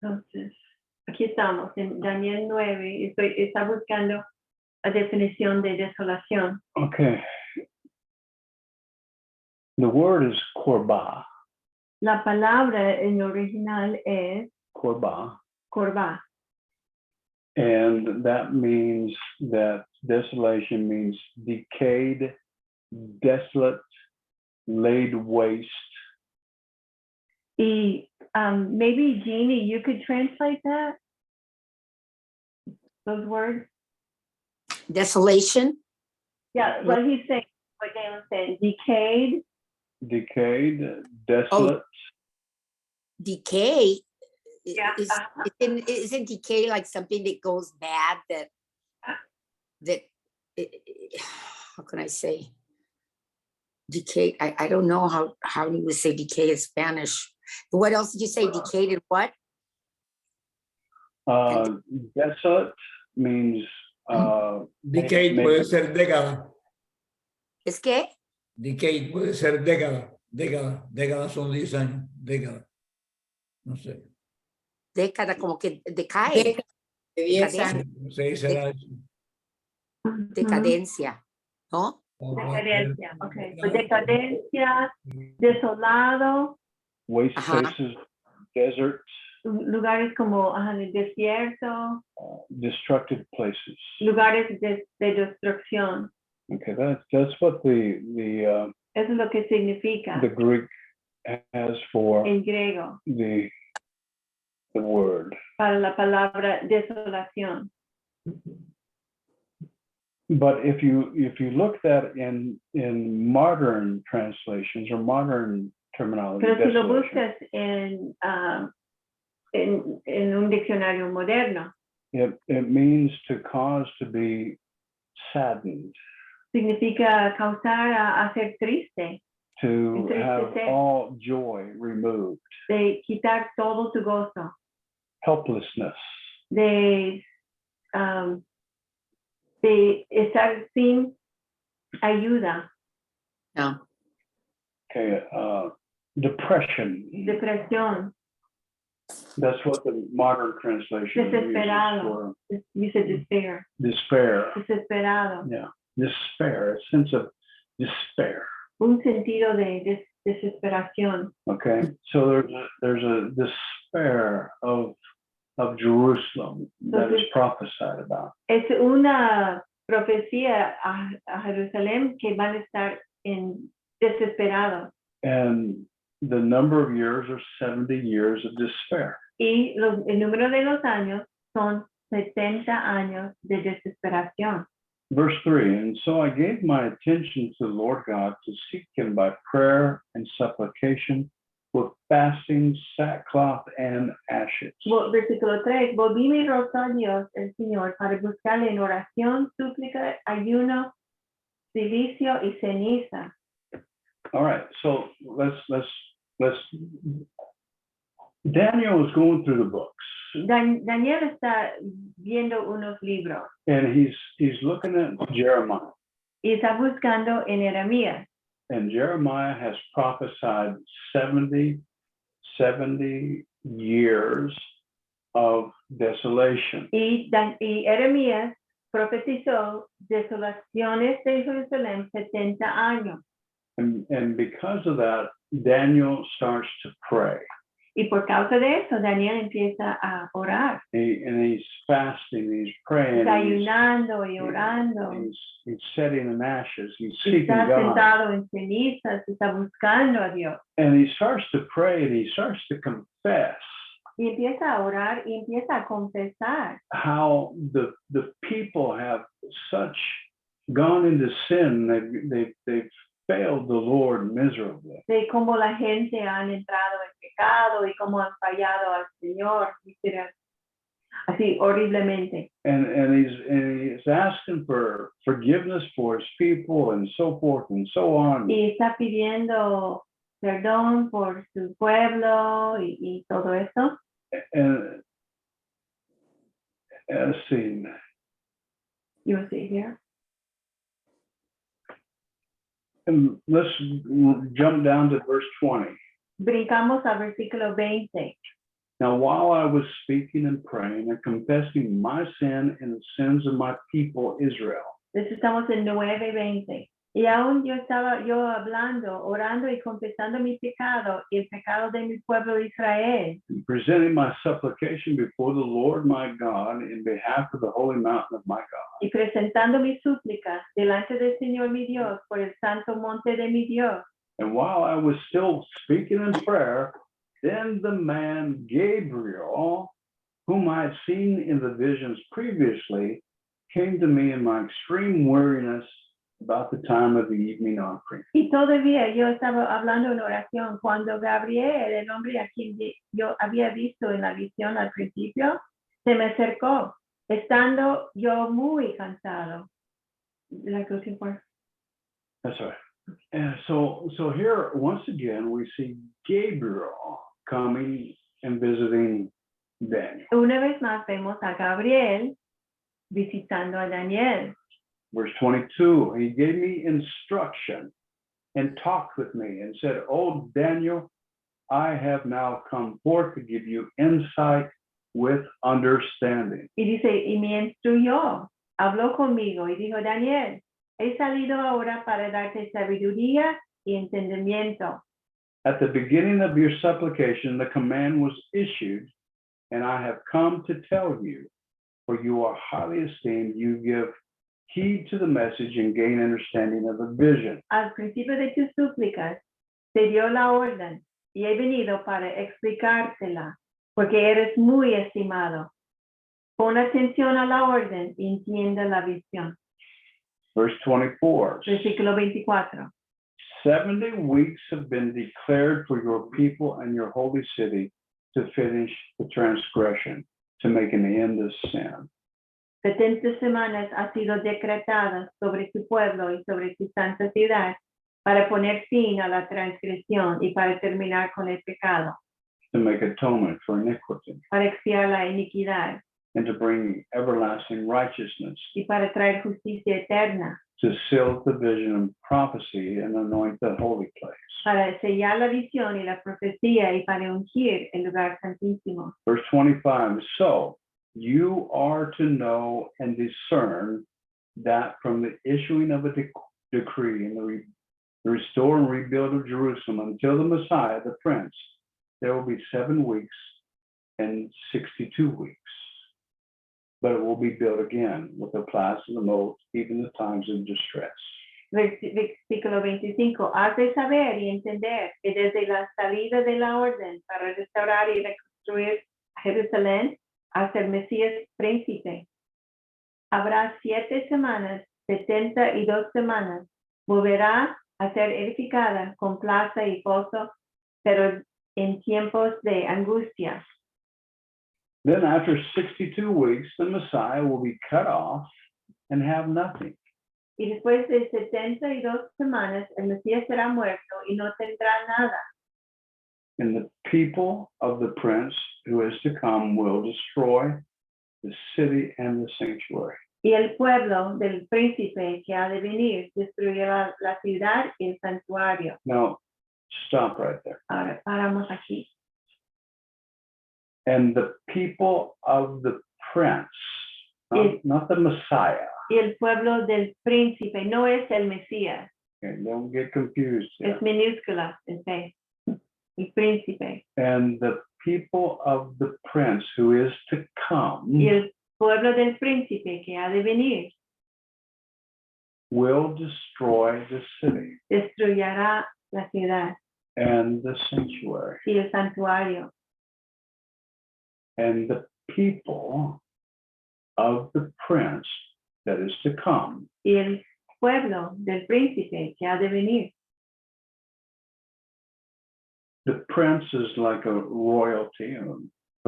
Entonces, aquí estamos en Daniel 9. Está buscando la definición de desolación. Okay. The word is korba. La palabra en original es Korba. korba. And that means that desolation means decayed, desolate, laid waste. Maybe Jeannie, you could translate that? Those words? Desolation, Yeah, what he's saying, what Galen's saying, decayed, Decayed, desolate. decay. Yeah, Isn't decay like something that goes bad that how can I say? Decay, I don't know how you would say decay in Spanish. What else did you say? Decayed and what? Desolate means Decade puede ser década. ¿Es que? Decade puede ser década. Década son 10 años. Década. No sé. Década, como que decae. De 10 Decadencia. años. No sé, será eso. Decadencia, ¿no? decadencia, ok. So decadencia, desolado, waste Ajá. places, deserts, lugares como el desierto, destructive places. lugares de destrucción. Okay, that's what the Eso es lo que significa Greek has for en griego the word. para la palabra desolación. But if you look that in modern translations or modern terminology, Pero si lo desolation, buscas en un diccionario moderno, it means to cause to be saddened, significa causar a ser triste, to have Entristecer. all joy removed, de quitar todo tu gozo, helplessness, de estar sin ayuda, No. okay, depression. depresión, That's what the modern translation uses desesperado, for dice despair, despair. desesperado, Yeah, despair, a sense of despair. un sentido de desesperación. Okay, so there's a despair of Jerusalem that is prophesied about. Es una profecía a Jerusalén que van a estar en desesperados. And the number of years are 70 years of despair. Y el número de los años son 70 años de desesperación. Verse 3, and so I gave my attention to the Lord God to seek him by prayer and supplication with fasting, sackcloth, and ashes. Versículo 3, volví mi rostro a Dios, el Señor, para buscarle en oración, súplica, ayuno, silicio y ceniza. All right, so let's Daniel is going through the books. Daniel está viendo unos libros And he's looking at Jeremiah. y está buscando en Jeremías. And Jeremiah has prophesied 70 years of desolation. Y Jeremías profetizó desolaciones de Jerusalén 70 años. And because of that, Daniel starts to pray. Y por causa de eso, Daniel empieza a orar. And he's fasting, he's praying. Está ayunando y orando. He's sitting in ashes, he's seeking Está God. sentado en cenizas, está buscando a Dios. And he starts to pray and he starts to confess Y empieza a orar y empieza a confesar how the people have gone into sin. They've failed the Lord miserably. de cómo la gente han entrado en pecado y cómo han fallado al Señor, así horriblemente. And he's asking for forgiveness for his people and so forth and so on. Y está pidiendo perdón por su pueblo y todo eso. And let's see. You will see here. And let's jump down to verse 20. Brincamos a versículo 20. Now, while I was speaking and praying and confessing my sin and the sins of my people Israel, Entonces estamos en 9:20. Y aún yo estaba hablando, orando y confesando mi pecado y el pecado de mi pueblo de Israel. and presenting my supplication before the Lord my God in behalf of the holy mountain of my God. Y presentando mi súplica delante del Señor mi Dios por el santo monte de mi Dios. And while I was still speaking in prayer, then the man Gabriel, whom I had seen in the visions previously, came to me in my extreme weariness about the time of the evening offering. Y todavía yo estaba hablando en oración cuando Gabriel, el hombre a quien yo había visto en la visión al principio, se me acercó, estando yo muy cansado. Like looking for. That's right. And so here, once again, we see Gabriel coming and visiting Daniel. Una vez más vemos a Gabriel visitando a Daniel. Verse 22, he gave me instruction and talked with me and said, "Oh, Daniel, I have now come forth to give you insight with understanding." Y dice, y me instruyó, habló conmigo y dijo, Daniel, he salido ahora para darte sabiduría y entendimiento. At the beginning of your supplication, the command was issued, and I have come to tell you, for you are highly esteemed, you give heed to the message and gain understanding of the vision. Al principio de tus súplicas te dio la orden y he venido para explicártela, porque eres muy estimado. Pon atención a la orden y entiende la visión. Verse 24. Versículo 24. 70 weeks have been declared for your people and your holy city to finish the transgression, to make an end of sin. 70 semanas ha sido decretadas sobre tu pueblo y sobre tu santa ciudad para poner fin a la transgresión y para terminar con el pecado, To make atonement for iniquity, para expiar la iniquidad and to bring everlasting righteousness, y para traer justicia eterna, to seal the vision and prophecy and anoint the holy place. para sellar la visión y la profecía y para ungir el lugar santísimo. Verse 25, so you are to know and discern that from the issuing of a decree and the restore and rebuild of Jerusalem until the Messiah, the Prince, there will be 7 weeks and 62 weeks. But it will be built again with the plaza of the moat, even the times of distress. Versículo 25. Has de saber y entender que desde la salida de la orden para restaurar y reconstruir Jerusalén hasta el Mesías príncipe, habrá 7 semanas, 72 semanas, volverá a ser edificada con plaza y foso, pero en tiempos de angustia. Then after 62 weeks, the Messiah will be cut off and have nothing. Y después de 72 semanas, el Mesías será muerto y no tendrá nada. And the people of the prince who is to come will destroy the city and the sanctuary. Y el pueblo del príncipe que ha de venir destruirá la ciudad y el santuario. Now, stop right there. Ahora paramos aquí. And the people of the prince, not the Messiah. Y el pueblo del príncipe no es el Mesías, Okay, don't get confused here. es minúscula, el príncipe. And the people of the prince who is to come Y el pueblo del príncipe que ha de venir will destroy the city destruyará la ciudad and the sanctuary. y el santuario. And the people of the prince that is to come Y el pueblo del príncipe que ha de venir. the prince is like a royalty, a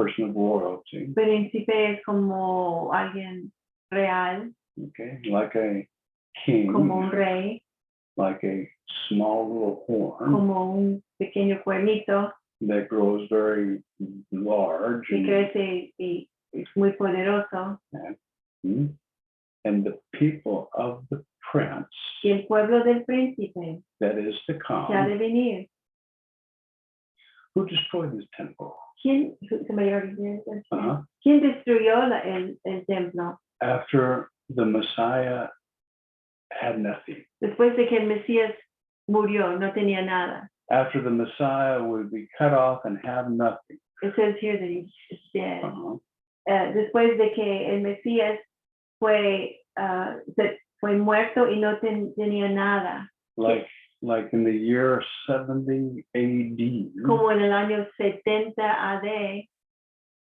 person of royalty, Príncipe es como alguien real, okay, like a king, como un rey, like a small little horn como un pequeño cuernito that grows very large. que crece y es muy poderoso. And the people of the prince Y el pueblo del príncipe that is to que ha de come, venir. who destroyed this temple? Somebody already did this. Uh-huh. ¿Quién destruyó el templo? After the Messiah had nothing. Después de que el Mesías murió, no tenía nada. After the Messiah would be cut off and have nothing. It says here that he's dead. Uh-huh. Después de que el Mesías fue muerto y no tenía nada. Like in the year 70 AD, Como en el año 70 AD,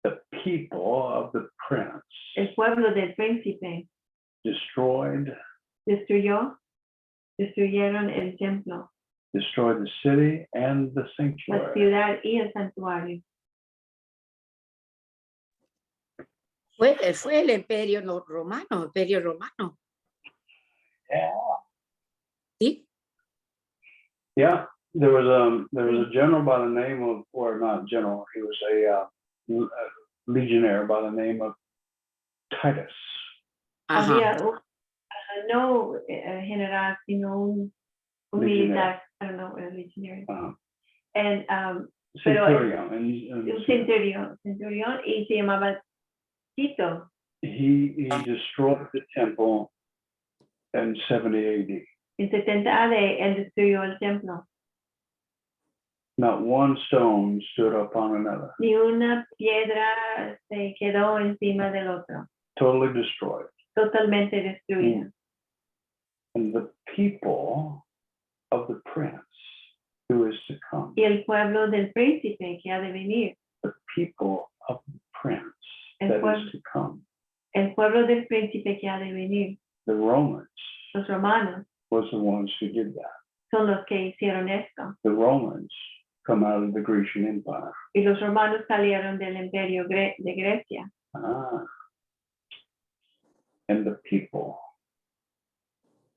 the people of the prince el pueblo del príncipe destroyed destruyeron el templo, the city and the la sanctuary. ciudad y el santuario. Fue el imperio romano. Yeah. ¿Sí? Yeah, there was a general by the name of, or not general, he was a legionnaire by the name of Titus. Ajá. Había no general, sino un militar, I don't know, a legionary. And, pero Centurion. un centurión y se llamaba Tito. He destroyed the temple in 70 AD. En 70 AD, él destruyó el templo. Not one stone stood upon another. Ni una piedra se quedó encima del otro. Totally destroyed. Totalmente destruida. And the people of the prince who is to come. Y el pueblo del príncipe que ha de venir. The people of the prince El that pueblo, is to come. el pueblo del príncipe que ha de venir. The Romans Los romanos was the ones who did that. son los que hicieron esto. The Romans come out of the Grecian Empire. Y los romanos salieron del imperio de Grecia. And the people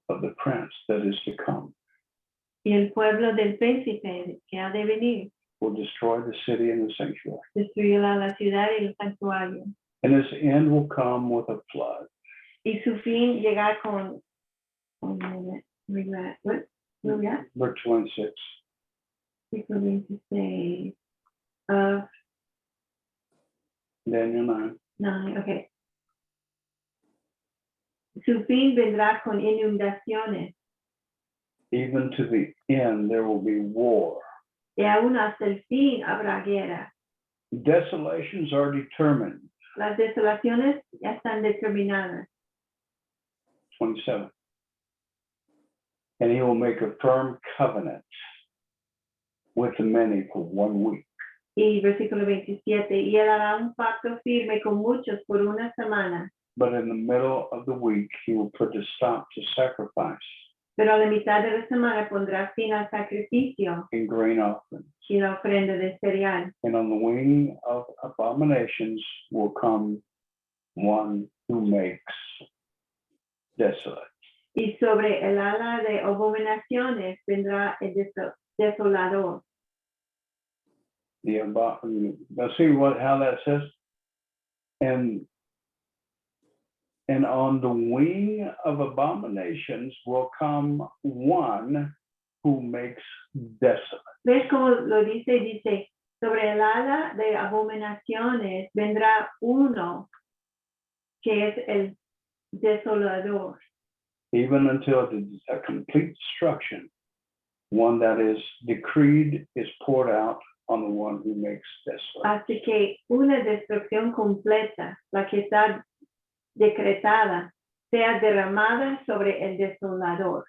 of the prince that is to come Y el pueblo del príncipe que ha de venir will destroy the city and the sanctuary. destruyó la ciudad y el santuario. And his end will come with a flood. Y su fin llegar con Verse 26. Versículo 26. Daniel 9. 9, okay. Su fin vendrá con inundaciones. Even to the end, there will be war. Y aún hasta el fin habrá guerra. Desolations are determined. Las desolaciones ya están determinadas. 27. And he will make a firm covenant with the many for 1 week. Y versículo 27. Y él hará un pacto firme con muchos por una semana. But in the middle of the week, he will put a stop to sacrifice Pero a la mitad de la semana pondrá fin al sacrificio and grain offering. y la ofrenda de cereal. And on the wing of abominations will come one who makes desolate. Y sobre el ala de abominaciones vendrá el desolador. Now see how that says? And on the wing of abominations will come one who makes desolate. ¿Ves cómo lo dice? Dice, sobre el ala de abominaciones vendrá uno que es el desolador. Even until a complete destruction, one that is decreed is poured out on the one who makes desolate. Así que una destrucción completa, la que está decretada, sea derramada sobre el desolador.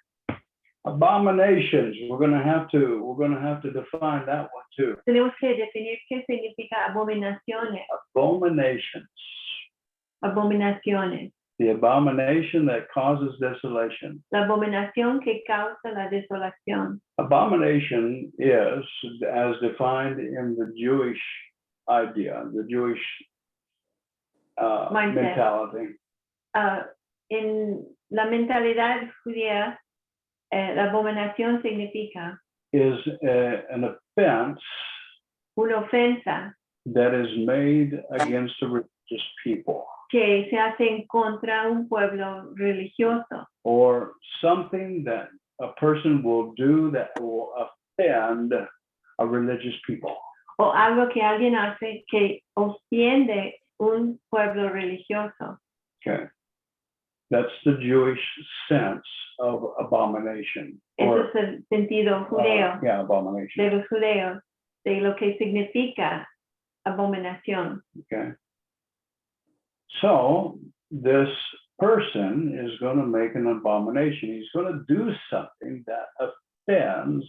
Abominations, we're going to have to define that one too. Tenemos que definir qué significa abominaciones. Abominations. Abominaciones. The abomination that causes desolation. La abominación que causa la desolación. Abomination is, as defined in the Jewish idea, the Jewish mentality. En la mentalidad judía, la abominación significa is an offense una ofensa that is made against a religious people. Que se hace en contra un pueblo religioso. Or something that a person will do that will offend a religious people. O algo que alguien hace que ofende un pueblo religioso. Okay. That's the Jewish sense of abomination. Ese es el sentido judeo, Yeah, abomination. de los judeos, de lo que significa abominación. Okay. So this person is going to make an abomination. He's going to do something that offends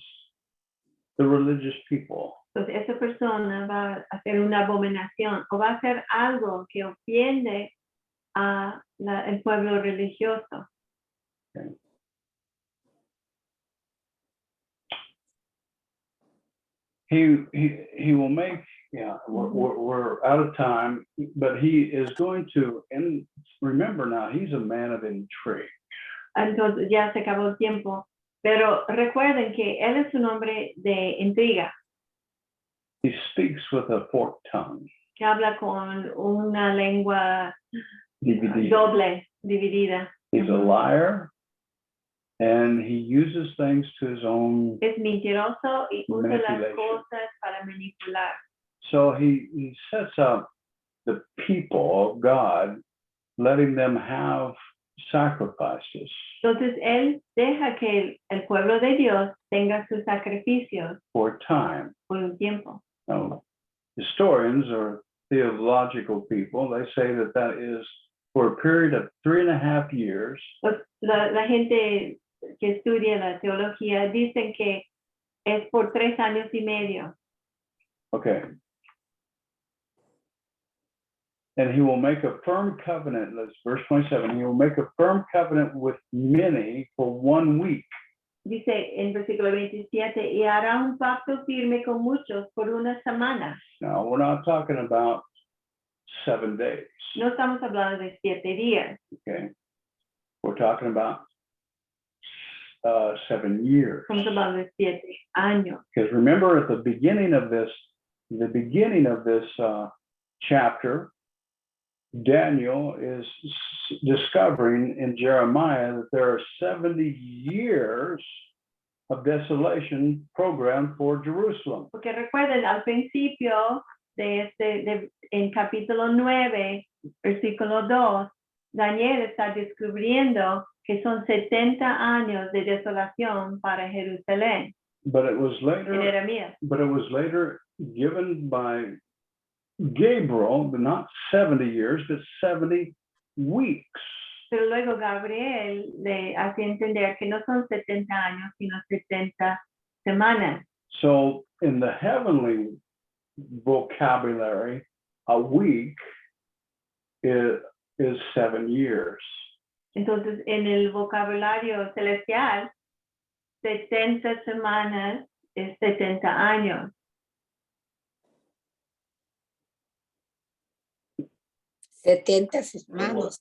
the religious people. Entonces, esa persona va a hacer una abominación o va a hacer algo que ofende a el pueblo religioso. Okay. He will make, yeah, we're out of time, but he is going to, and remember now, he's a man of intrigue. Entonces ya se acabó el tiempo, pero recuerden que él es un hombre de intriga, He speaks with a forked tongue. que habla con una lengua Dividida. doble, dividida. He's a liar, and he uses things to his own. Es mentiroso y usa las Manipulation. cosas para manipular. So he sets up the people of God, letting them have sacrifices Entonces él deja que el pueblo de Dios tenga sus sacrificios for time. por un tiempo. Now, historians or theological people, they say that that is for a period of 3.5 years. La gente que estudia la teología dicen que es por 3 años y medio. Okay. And he will make a firm covenant, that's verse 27, he will make a firm covenant with many for 1 week. Dice en versículo 27, y hará un pacto firme con muchos por una semana. Now, we're not talking about 7 days, No estamos hablando de 7 días, okay? We're talking about 7 years. estamos hablando de 7 años. Because remember at the beginning of this chapter, Daniel is discovering in Jeremiah that there are 70 years of desolation programmed for Jerusalem. Porque recuerden, al principio en capítulo 9, versículo 2, Daniel está descubriendo que son 70 años de desolación para Jerusalén. But it was En Jeremías. later given by Gabriel, but not 70 years, but 70 weeks. Pero luego Gabriel le hace entender que no son 70 años, sino 70 semanas. So in the heavenly vocabulary, a week is 7 years. Entonces, en el vocabulario celestial, 70 semanas es 70 años. 70 semanas.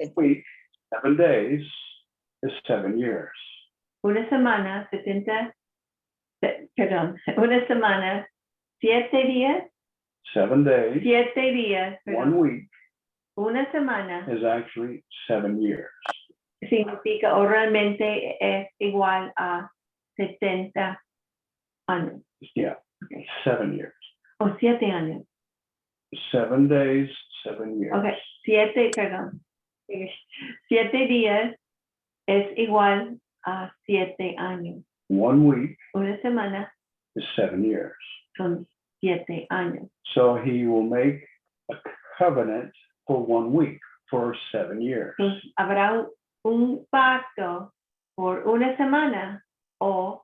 A week, 7 days is 7 years. Una semana, 7 días, 7 days, 7 días, 1 week una semana is actually 7 years. significa o realmente es igual a 70 años. Yeah, Okay. 7 years. O 7 años. 7 days, 7 years. Ok, 7 días es igual a 7 años. 1 week Una semana is 7 years. son 7 años. So he will make a covenant for 1 week for 7 years. Entonces, habrá un pacto por una semana o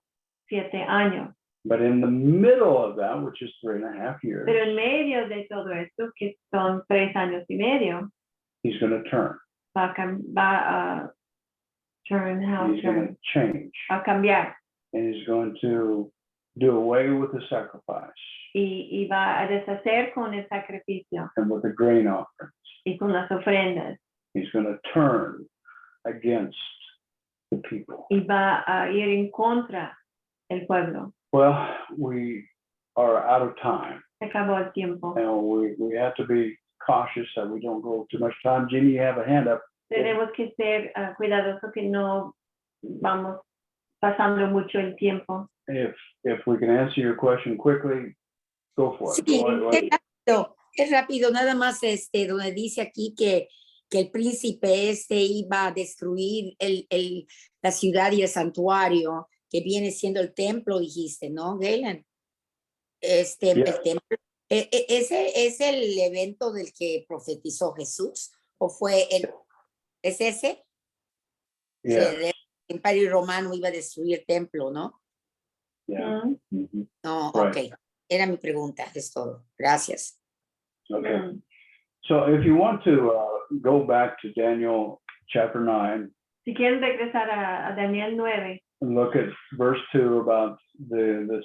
7 años. But in the middle of that, which is 3.5 years, Pero en medio de todo esto, que son 3 años y medio, he's going to turn. va a turn, He's going to change. a cambiar And he's going to do away with the sacrifice y va a deshacer con el sacrificio and with the grain offerings. y con las ofrendas He's going to turn against the people. y va a ir en contra el pueblo. Well, we are out of time. Se acabó el tiempo. And we have to be cautious that we don't go too much time. Jeannie, you have a hand up. Tenemos que ser cuidadosos que no vamos pasando mucho el tiempo. If we can answer your question quickly, go for it. Sí, Go ahead. es rápido, nada más donde dice aquí que que el príncipe iba a destruir la ciudad y el santuario, que viene siendo el templo, dijiste, ¿no, Galen? Yeah. El templo. ¿Ese es el evento del que profetizó Jesús? ¿O es ese? Yeah, Que el imperio romano iba a destruir el templo, ¿no? yeah. Mm, Mhm. No, Right. ok. Era mi pregunta, es todo. Gracias. Okay. mm. So if you want to go back to Daniel chapter 9 Si quieren regresar a Daniel 9 and look at verse 2 about the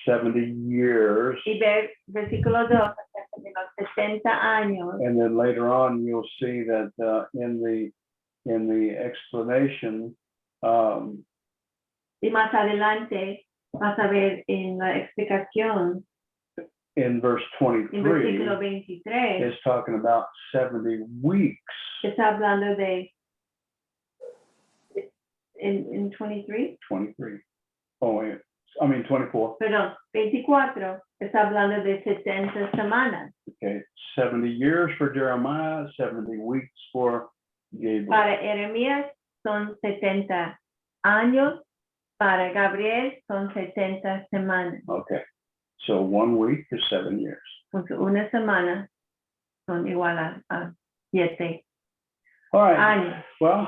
70 years, y ver versículo 2 acerca de los 70 años, and then later on you'll see that in the explanation, y más adelante vas a ver en la explicación, in verse en 23, versículo 23, it's talking about 70 weeks. está hablando de, en 23, 23. Oh, wait. I mean 24. perdón, 24, está hablando de 70 semanas. Okay. 70 years for Jeremiah, 70 weeks for Gabriel. Para Jeremías son 70 años, para Gabriel son 70 semanas. Okay. So 1 week is 7 years. Entonces, una semana son igual a 7 All right. años. Well,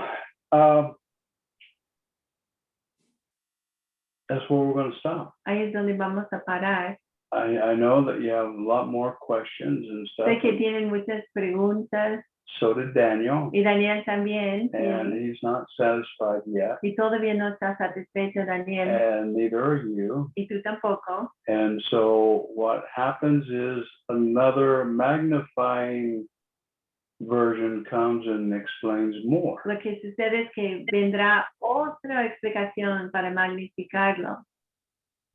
that's where we're going to stop. Ahí es donde vamos a parar. I know that you have a lot more questions and stuff. Sé que tienen muchas preguntas So did Daniel, y Daniel también. and he's not satisfied yet, Y todavía no está satisfecho Daniel and neither are you. y tú tampoco. And so what happens is another magnifying version comes and explains more. Lo que sucede es que vendrá otra explicación para magnificarlo.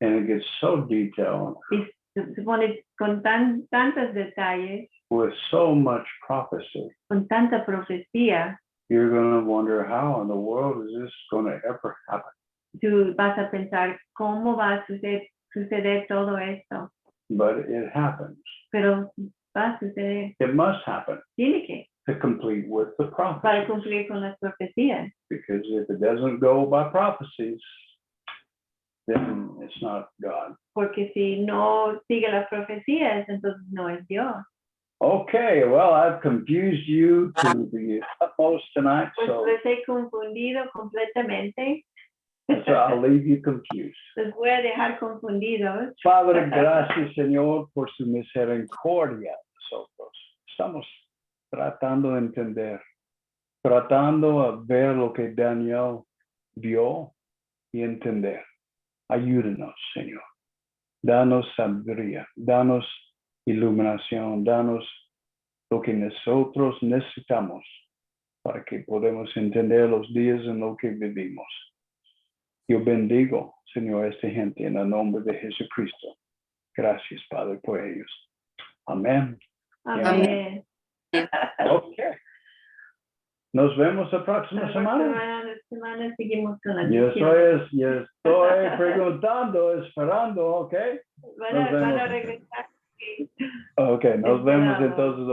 And it gets so detailed Y se pone con tantos detalles, with so much prophecy. con tanta profecía, You're going to wonder, how in the world is this going to ever happen? tú vas a pensar cómo va a suceder todo esto. But it happens. Pero va a suceder, It must happen tiene que, to complete with the para prophecy. cumplir con las profecías. Because if it doesn't go by prophecies, then it's not God. Porque si no sigue las profecías, entonces no es Dios. Okay, well, I've confused you to the utmost tonight, Pues so, les he confundido completamente. so I'll leave you confused. Les voy a dejar confundidos. Padre, gracias, Señor, por su misericordia a nosotros. Estamos tratando de entender, tratando de ver lo que Daniel vio y entender. Ayúdenos, Señor. Danos sabiduría, danos iluminación, danos lo que nosotros necesitamos para que podamos entender los días en los que vivimos. Yo bendigo, Señor, a esta gente en el nombre de Jesucristo. Gracias, Padre, por ellos. Amén. Amén. Okay. Nos vemos la próxima semana. La semana seguimos con la Yo lección. estoy preguntando, esperando, ¿ok? Van a Nos vemos. regresar. Sí. Ok, nos vemos Esperamos. entonces.